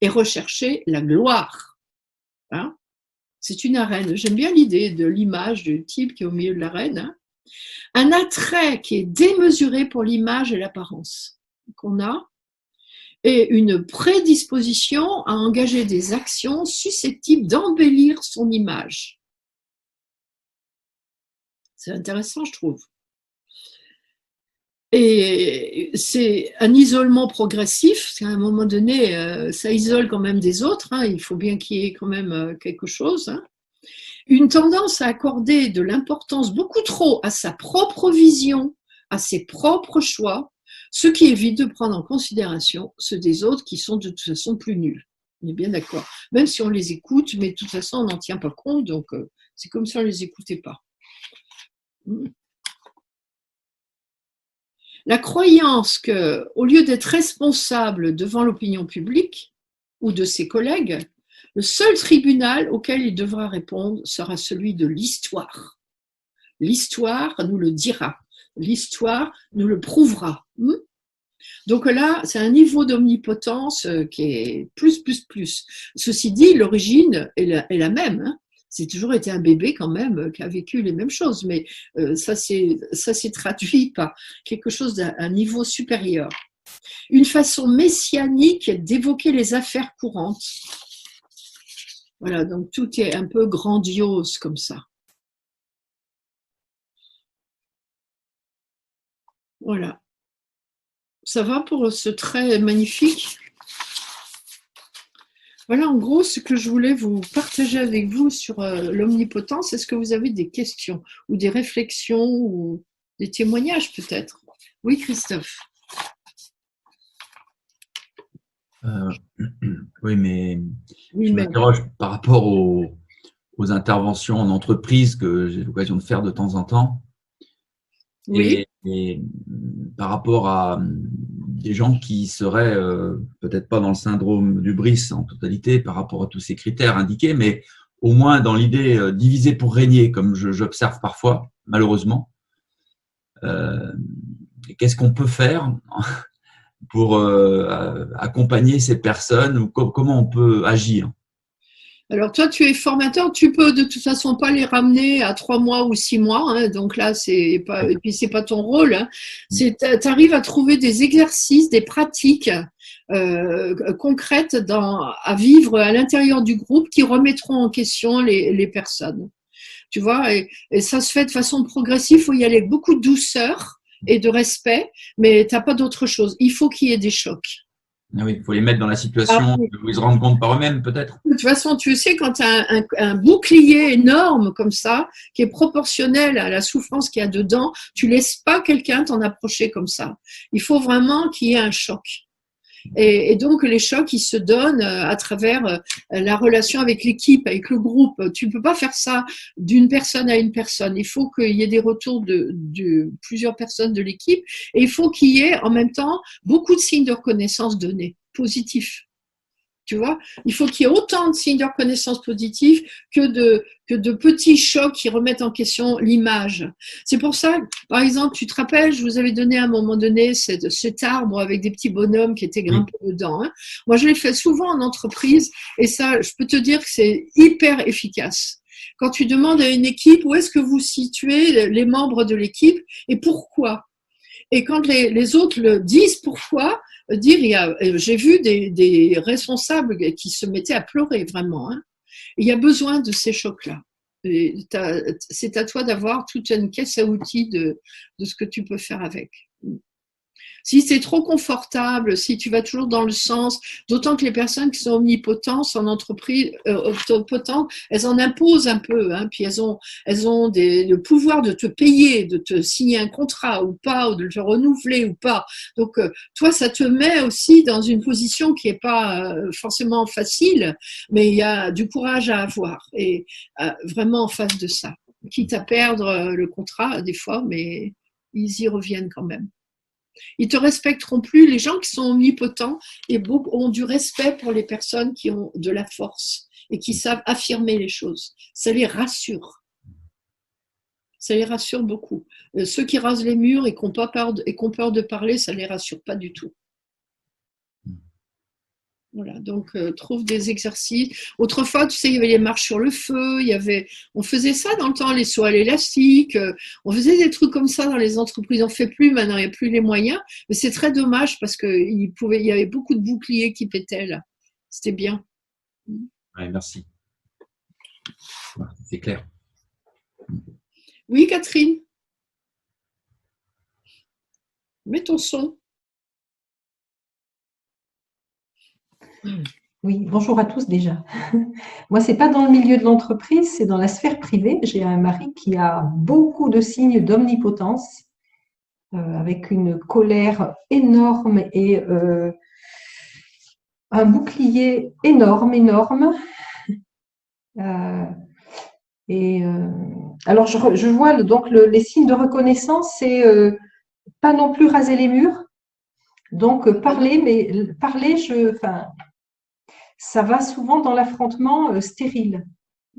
et rechercher la gloire. Hein? C'est une arène. J'aime bien l'idée de l'image du type qui est au milieu de l'arène. Hein? Un attrait qui est démesuré pour l'image et l'apparence qu'on a, et une prédisposition à engager des actions susceptibles d'embellir son image. C'est intéressant, je trouve. Et c'est un isolement progressif, parce qu'à un moment donné, ça isole quand même des autres, hein, il faut bien qu'il y ait quand même quelque chose. Hein. Une tendance à accorder de l'importance beaucoup trop à sa propre vision, à ses propres choix, ce qui évite de prendre en considération ceux des autres qui sont de toute façon plus nuls. On est bien d'accord. Même si on les écoute, mais de toute façon, on n'en tient pas compte, donc c'est comme si on ne les écoutait pas. La croyance qu'au lieu d'être responsable devant l'opinion publique ou de ses collègues, le seul tribunal auquel il devra répondre sera celui de l'histoire. L'histoire nous le dira. L'histoire nous le prouvera. Donc là, c'est un niveau d'omnipotence qui est plus. Ceci dit, l'origine est la même. Hein. C'est toujours été un bébé quand même qui a vécu les mêmes choses, mais ça s'est traduit par quelque chose d'un niveau supérieur. Une façon messianique d'évoquer les affaires courantes. Voilà, donc tout est un peu grandiose comme ça. Voilà. Ça va pour ce trait magnifique? Voilà, en gros, ce que je voulais vous partager avec vous sur l'omnipotence. Est-ce que vous avez des questions ou des réflexions ou des témoignages peut-être? Oui, Christophe. Oui, mais Oui, je mais m'interroge par rapport aux interventions en entreprise que j'ai l'occasion de faire de temps en temps oui. et par rapport à des gens qui seraient peut-être pas dans le syndrome du Brice en totalité par rapport à tous ces critères indiqués, mais au moins dans l'idée diviser pour régner, comme j'observe parfois, malheureusement. Euh, Qu'est-ce qu'on peut faire pour accompagner ces personnes ou comment on peut agir? Alors toi, tu es formateur, tu peux de toute façon pas les ramener à 3 mois ou 6 mois, hein, donc là c'est pas, et puis c'est pas ton rôle. Hein. C'est, t'arrives à trouver des exercices, des pratiques concrètes à vivre à l'intérieur du groupe qui remettront en question les personnes. Tu vois, et ça se fait de façon progressive. Il faut y aller avec beaucoup de douceur et de respect, mais t'as pas d'autre chose. Il faut qu'il y ait des chocs. Ah oui, il faut les mettre dans la Ah, situation où ils se rendent compte par eux-mêmes, peut-être. de toute façon, tu sais, quand tu as un bouclier énorme comme ça, qui est proportionnel à la souffrance qu'il y a dedans, tu laisses pas quelqu'un t'en approcher comme ça. Il faut vraiment qu'il y ait un choc. Et donc les chocs, ils se donnent à travers la relation avec l'équipe, avec le groupe. Tu peux pas faire ça d'une personne à une personne. Il faut qu'il y ait des retours de plusieurs personnes de l'équipe, et il faut qu'il y ait en même temps beaucoup de signes de reconnaissance donnés, positifs. Tu vois, il faut qu'il y ait autant de signes de reconnaissance positifs que de petits chocs qui remettent en question l'image. C'est pour ça, par exemple, tu te rappelles, je vous avais donné à un moment donné cet arbre avec des petits bonhommes qui étaient Oui. grimpés dedans. Hein. Moi, je l'ai fait souvent en entreprise et ça, je peux te dire que c'est hyper efficace. Quand tu demandes à une équipe où est-ce que vous situez les membres de l'équipe et pourquoi, et quand les autres le disent pourquoi, j'ai vu des responsables qui se mettaient à pleurer vraiment. Hein. Il y a besoin de ces chocs-là. C'est à toi d'avoir toute une caisse à outils de ce que tu peux faire avec. Si c'est trop confortable, si tu vas toujours dans le sens, d'autant que les personnes qui sont omnipotentes en entreprise, omnipotentes, elles en imposent un peu, hein, puis elles ont le pouvoir de te payer, de te signer un contrat ou pas, ou de le renouveler ou pas. Donc, toi, ça te met aussi dans une position qui est pas forcément facile, mais il y a du courage à avoir et vraiment en face de ça. Quitte à perdre le contrat des fois, mais ils y reviennent quand même. Ils te respecteront plus. Les gens qui sont omnipotents et ont du respect pour les personnes qui ont de la force et qui savent affirmer les choses. Ça les rassure. Ça les rassure beaucoup. Ceux qui rasent les murs et qui ont peur de parler, ça les rassure pas du tout. Voilà, donc trouve des exercices. Autrefois, tu sais, il y avait les marches sur le feu, on faisait ça dans le temps, les sauts à l'élastique, on faisait des trucs comme ça dans les entreprises. On ne fait plus maintenant, il n'y a plus les moyens, mais c'est très dommage parce il y avait beaucoup de boucliers qui pétaient là. C'était bien. Ouais, merci. C'est clair. Oui, Catherine, mets ton son. Oui, bonjour à tous déjà. Moi, c'est pas dans le milieu de l'entreprise, c'est dans la sphère privée. J'ai un mari qui a beaucoup de signes d'omnipotence, avec une colère énorme et un bouclier énorme, énorme. Alors, je vois donc les signes de reconnaissance, c'est pas non plus raser les murs. Donc, parler, mais parler, ça va souvent dans l'affrontement stérile.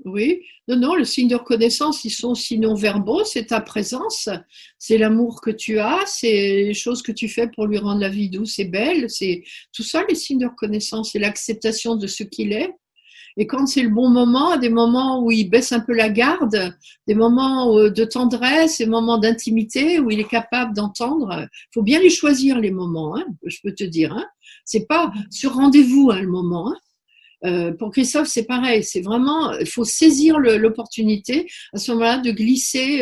Oui, non, le signe de reconnaissance, ils sont aussi non-verbaux, c'est ta présence, c'est l'amour que tu as, c'est les choses que tu fais pour lui rendre la vie douce et belle, c'est tout ça les signes de reconnaissance, c'est l'acceptation de ce qu'il est. Et quand c'est le bon moment, des moments où il baisse un peu la garde, des moments de tendresse, des moments d'intimité où il est capable d'entendre, il faut bien les choisir les moments, hein, je peux te dire. Hein. C'est pas sur rendez-vous hein, le moment. Hein. Pour Christophe, c'est pareil. C'est vraiment, il faut saisir l'opportunité à ce moment-là de glisser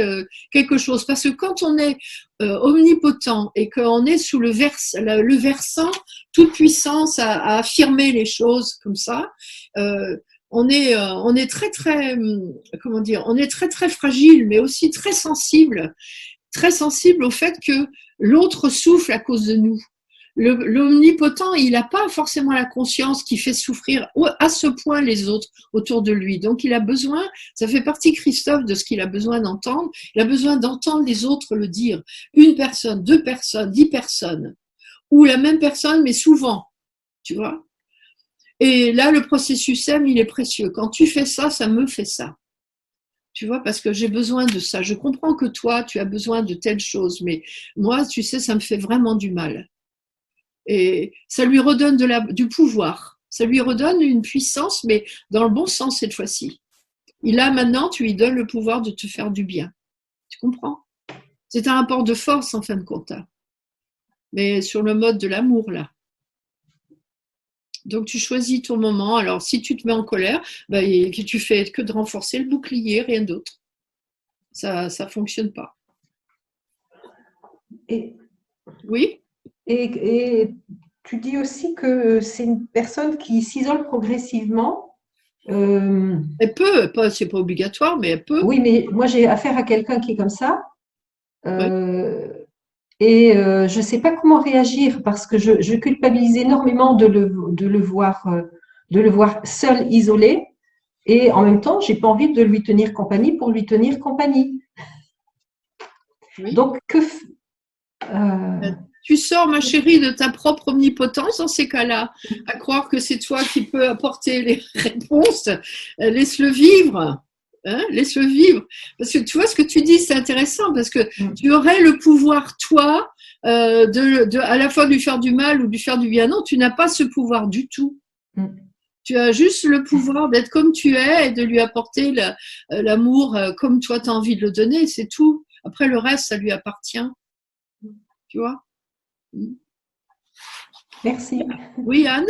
quelque chose. Parce que quand on est omnipotent et qu'on est sous le versant toute puissance à affirmer les choses comme ça, on est très très, comment dire, on est très très fragile, mais aussi très sensible au fait que l'autre souffle à cause de nous. L'omnipotent, il n'a pas forcément la conscience qui fait souffrir à ce point les autres autour de lui. Donc, il a besoin, ça fait partie, Christophe, de ce qu'il a besoin d'entendre. Il a besoin d'entendre les autres le dire. Une personne, 2 personnes, 10 personnes. Ou la même personne, mais souvent. Tu vois? Et là, le processus M, il est précieux. Quand tu fais ça, ça me fait ça. Tu vois, parce que j'ai besoin de ça. Je comprends que toi, tu as besoin de telle chose, mais moi, tu sais, ça me fait vraiment du mal. Et ça lui redonne du pouvoir. Ça lui redonne une puissance, mais dans le bon sens cette fois-ci. Maintenant, tu lui donnes le pouvoir de te faire du bien. Tu comprends? C'est un rapport de force en fin de compte. Mais sur le mode de l'amour, là. Donc, tu choisis ton moment. Alors, si tu te mets en colère, tu fais que de renforcer le bouclier, rien d'autre. Ça fonctionne pas. Oui? Et tu dis aussi que c'est une personne qui s'isole progressivement. Elle peut, c'est pas obligatoire, mais elle peut. Oui, mais moi j'ai affaire à quelqu'un qui est comme ça. Et je ne sais pas comment réagir parce que je culpabilise énormément de le voir seul, isolé. Et en même temps, j'ai pas envie de lui tenir compagnie pour lui tenir compagnie. Oui. Donc, tu sors, ma chérie, de ta propre omnipotence dans ces cas-là, à croire que c'est toi qui peux apporter les réponses. Laisse-le vivre. Laisse-le vivre. Parce que tu vois ce que tu dis, c'est intéressant parce que tu aurais le pouvoir, toi, à la fois de lui faire du mal ou de lui faire du bien. Non, tu n'as pas ce pouvoir du tout. Tu as juste le pouvoir d'être comme tu es et de lui apporter l'amour comme toi tu as envie de le donner, c'est tout. Après, le reste, ça lui appartient. Tu vois? Merci. Oui, Anne?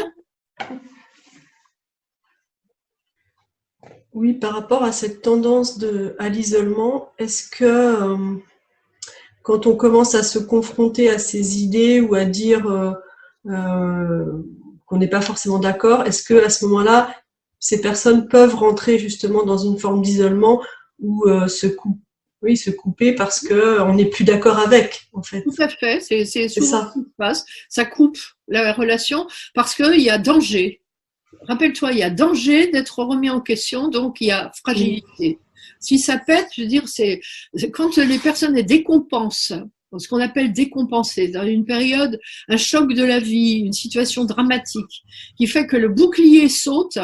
Oui, par rapport à cette tendance à l'isolement, est-ce que quand on commence à se confronter à ces idées ou à dire qu'on n'est pas forcément d'accord, est-ce que à ce moment-là, ces personnes peuvent rentrer justement dans une forme d'isolement ou se couper parce qu'on n'est plus d'accord avec, en fait? Tout à fait, c'est souvent ce qui se passe. Ça coupe la relation parce qu'il y a danger. Rappelle-toi, il y a danger d'être remis en question, donc il y a fragilité. Si ça pète, je veux dire, c'est quand les personnes décompensent, ce qu'on appelle décompenser, dans une période, un choc de la vie, une situation dramatique, qui fait que le bouclier saute,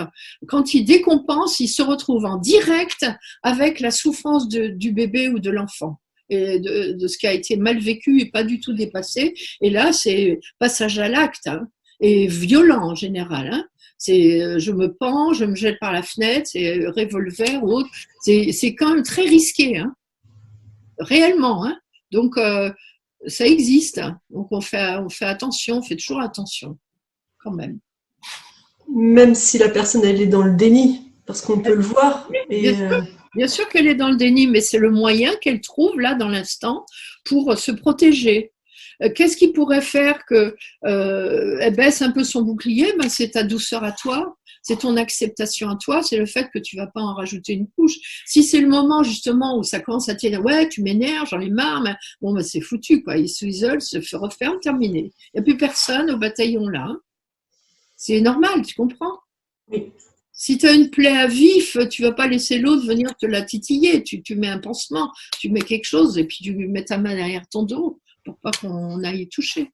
quand il décompense, il se retrouve en direct avec la souffrance du bébé ou de l'enfant. Et de ce qui a été mal vécu et pas du tout dépassé. Et là, c'est passage à l'acte, et violent en général. C'est je me pends, je me jette par la fenêtre, c'est revolver ou autre. C'est quand même très risqué, réellement. Donc, ça existe. Donc, on fait attention, on fait toujours attention, quand même. Même si la personne, elle est dans le déni, parce qu'on peut le voir. Bien sûr qu'elle est dans le déni, mais c'est le moyen qu'elle trouve, là, dans l'instant, pour se protéger. Qu'est-ce qui pourrait faire qu'elle baisse un peu son bouclier? C'est ta douceur à toi, c'est ton acceptation à toi, c'est le fait que tu vas pas en rajouter une couche. Si c'est le moment justement où ça commence à te dire ouais, tu m'énerves, j'en ai marre, c'est foutu quoi. Il s'isole, se referme, terminé. Il n'y a plus personne au bataillon là. C'est normal, tu comprends? Oui. Si tu as une plaie à vif, tu vas pas laisser l'autre venir te la titiller. Tu mets un pansement, tu mets quelque chose et puis tu mets ta main derrière ton dos pour pas qu'on aille y toucher.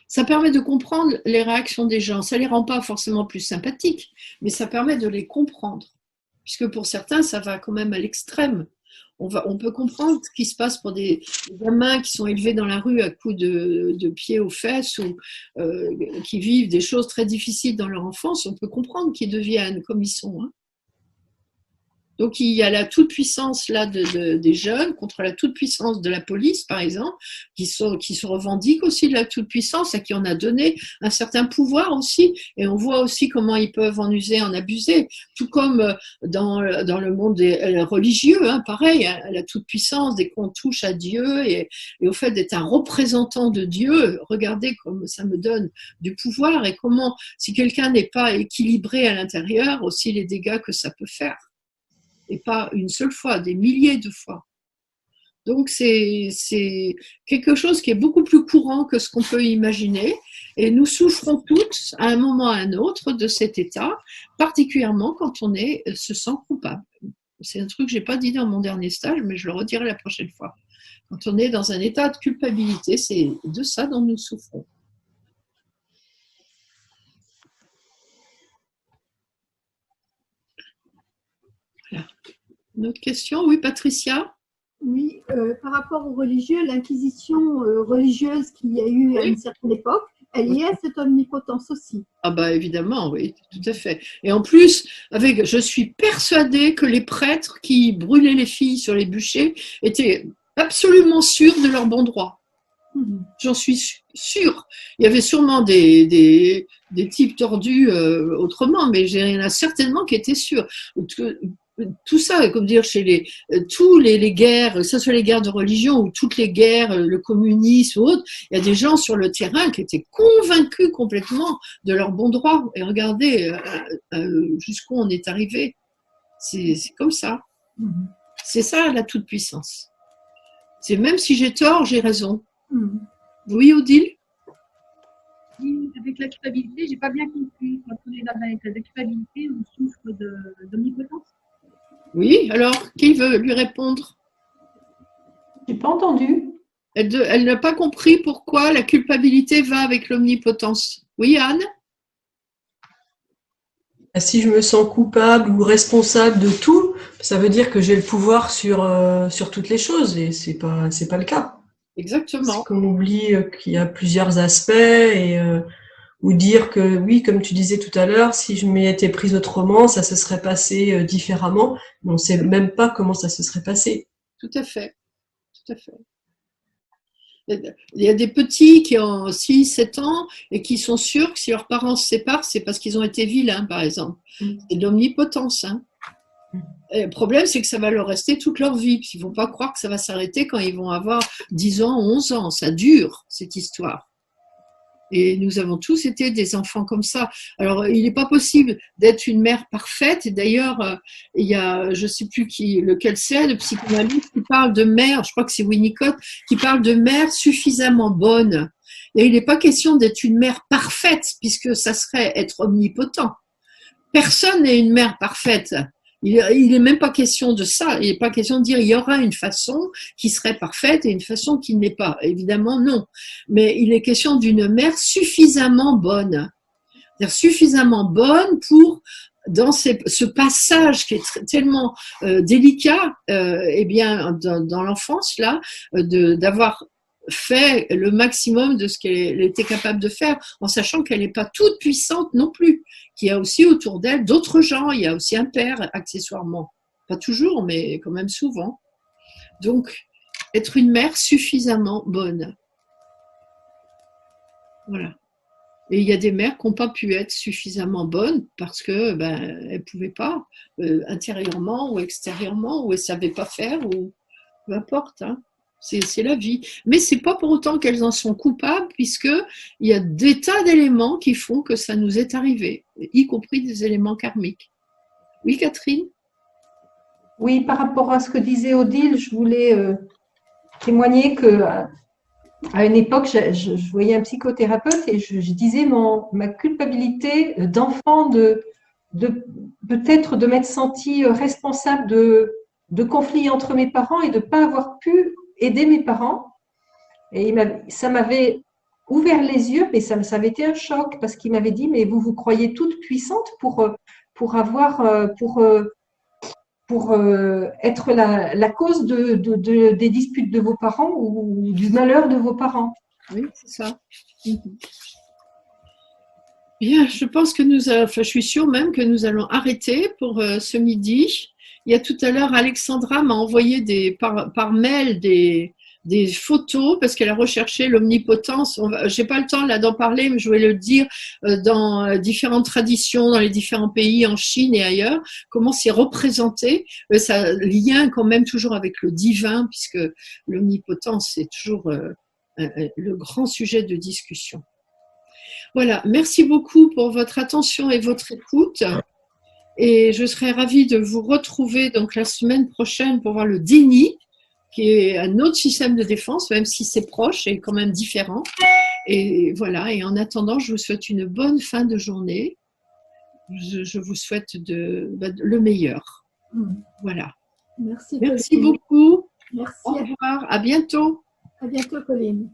Ça permet de comprendre les réactions des gens. Ça les rend pas forcément plus sympathiques, mais ça permet de les comprendre. Puisque pour certains, ça va quand même à l'extrême. On peut comprendre ce qui se passe pour des gamins qui sont élevés dans la rue à coups de pieds aux fesses ou qui vivent des choses très difficiles dans leur enfance. On peut comprendre qu'ils deviennent comme ils sont. Donc il y a la toute-puissance là des jeunes contre la toute-puissance de la police, par exemple, qui se revendiquent aussi de la toute-puissance, à qui on a donné un certain pouvoir aussi, et on voit aussi comment ils peuvent en user, en abuser, tout comme dans le monde religieux, hein, pareil, hein, la toute-puissance, dès qu'on touche à Dieu et au fait d'être un représentant de Dieu, regardez comme ça me donne du pouvoir et comment, si quelqu'un n'est pas équilibré à l'intérieur, aussi les dégâts que ça peut faire. Et pas une seule fois, des milliers de fois. Donc c'est quelque chose qui est beaucoup plus courant que ce qu'on peut imaginer, et nous souffrons toutes à un moment ou à un autre de cet état, particulièrement quand on se sent coupable. C'est un truc que j'ai pas dit dans mon dernier stage, mais je le redirai la prochaine fois. Quand on est dans un état de culpabilité, c'est de ça dont nous souffrons. Voilà. Une autre question? Oui, Patricia? Oui, par rapport aux religieux, l'inquisition religieuse qu'il y a eu à une certaine époque, elle y est, cette omnipotence aussi. Ah bah évidemment, oui, tout à fait. Et en plus, je suis persuadée que les prêtres qui brûlaient les filles sur les bûchers étaient absolument sûrs de leur bon droit. J'en suis sûre. Il y avait sûrement des types tordus autrement, mais il y en a certainement qui étaient sûrs. Tout ça, comme dire, chez tous les guerres, que ce soit les guerres de religion ou toutes les guerres, le communisme ou autre, il y a des gens sur le terrain qui étaient convaincus complètement de leur bon droit. Et regardez jusqu'où on est arrivé. C'est comme ça. C'est ça la toute-puissance. C'est même si j'ai tort, j'ai raison. Oui, Odile? Avec la culpabilité, j'ai pas bien compris. Quand on est dans un état de culpabilité, on souffre d'omnipotence. Oui, alors, qui veut lui répondre? J'ai pas entendu. Elle n'a pas compris pourquoi la culpabilité va avec l'omnipotence. Oui, Anne? Si je me sens coupable ou responsable de tout, ça veut dire que j'ai le pouvoir sur toutes les choses, et c'est pas le cas. Exactement. C'est qu'on oublie qu'il y a plusieurs aspects, ou dire que oui, comme tu disais tout à l'heure, si je m'y étais prise autrement, ça se serait passé différemment. Mais on ne sait même pas comment ça se serait passé. Tout à fait. Tout à fait. Il y a des petits qui ont 6, 7 ans et qui sont sûrs que si leurs parents se séparent, c'est parce qu'ils ont été vilains, par exemple. C'est de l'omnipotence. Hein. Et le problème, c'est que ça va leur rester toute leur vie. Il ne faut pas croire que ça va s'arrêter quand ils vont avoir 10 ans, 11 ans. Ça dure, cette histoire. Et nous avons tous été des enfants comme ça. Alors, il n'est pas possible d'être une mère parfaite. Et d'ailleurs, il y a, je ne sais plus lequel c'est, le psychanalyste qui parle de mère, je crois que c'est Winnicott, qui parle de mère suffisamment bonne. Et il n'est pas question d'être une mère parfaite, puisque ça serait être omnipotent. Personne n'est une mère parfaite. Il n'est même pas question de ça. Il n'est pas question de dire il y aura une façon qui serait parfaite et une façon qui ne l'est pas. Évidemment, non. Mais il est question d'une mère suffisamment bonne. C'est-à-dire suffisamment bonne pour, dans ce passage qui est tellement délicat, eh bien, dans l'enfance, là, d'avoir fait le maximum de ce qu'elle était capable de faire, en sachant qu'elle n'est pas toute puissante non plus, qu'il y a aussi autour d'elle d'autres gens, il y a aussi un père accessoirement, pas toujours, mais quand même souvent. Donc, être une mère suffisamment bonne. Voilà. Et il y a des mères qui n'ont pas pu être suffisamment bonnes parce que elles ne pouvaient pas, intérieurement ou extérieurement, ou elles ne savaient pas faire, ou peu importe, hein. C'est la vie. Mais ce n'est pas pour autant qu'elles en sont coupables, puisqu'il y a des tas d'éléments qui font que ça nous est arrivé, y compris des éléments karmiques. Oui, Catherine? Oui, par rapport à ce que disait Odile, je voulais témoigner qu'à une époque, je voyais un psychothérapeute et je disais ma culpabilité d'enfant peut-être de m'être sentie responsable de conflits entre mes parents et de ne pas avoir pu aider mes parents. Et ça m'avait ouvert les yeux, mais ça avait été un choc parce qu'il m'avait dit, mais vous croyez toute puissante pour être la cause des disputes de vos parents ou du malheur de vos parents. Oui, c'est ça. Bien, je pense que je suis sûre même que nous allons arrêter pour ce midi. Il y a tout à l'heure, Alexandra m'a envoyé par mail des photos parce qu'elle a recherché l'omnipotence. J'ai pas le temps là d'en parler, mais je voulais le dire dans différentes traditions, dans les différents pays, en Chine et ailleurs, comment c'est représenté. Ça a lien quand même toujours avec le divin, puisque l'omnipotence c'est toujours le grand sujet de discussion. Voilà, merci beaucoup pour votre attention et votre écoute. Et je serai ravie de vous retrouver donc la semaine prochaine pour voir le déni, qui est un autre système de défense, même si c'est proche et quand même différent. Et voilà, et en attendant, je vous souhaite une bonne fin de journée. Je vous souhaite le meilleur. Voilà. Merci. Merci beaucoup. Merci. Au revoir. À bientôt. À bientôt, Colline.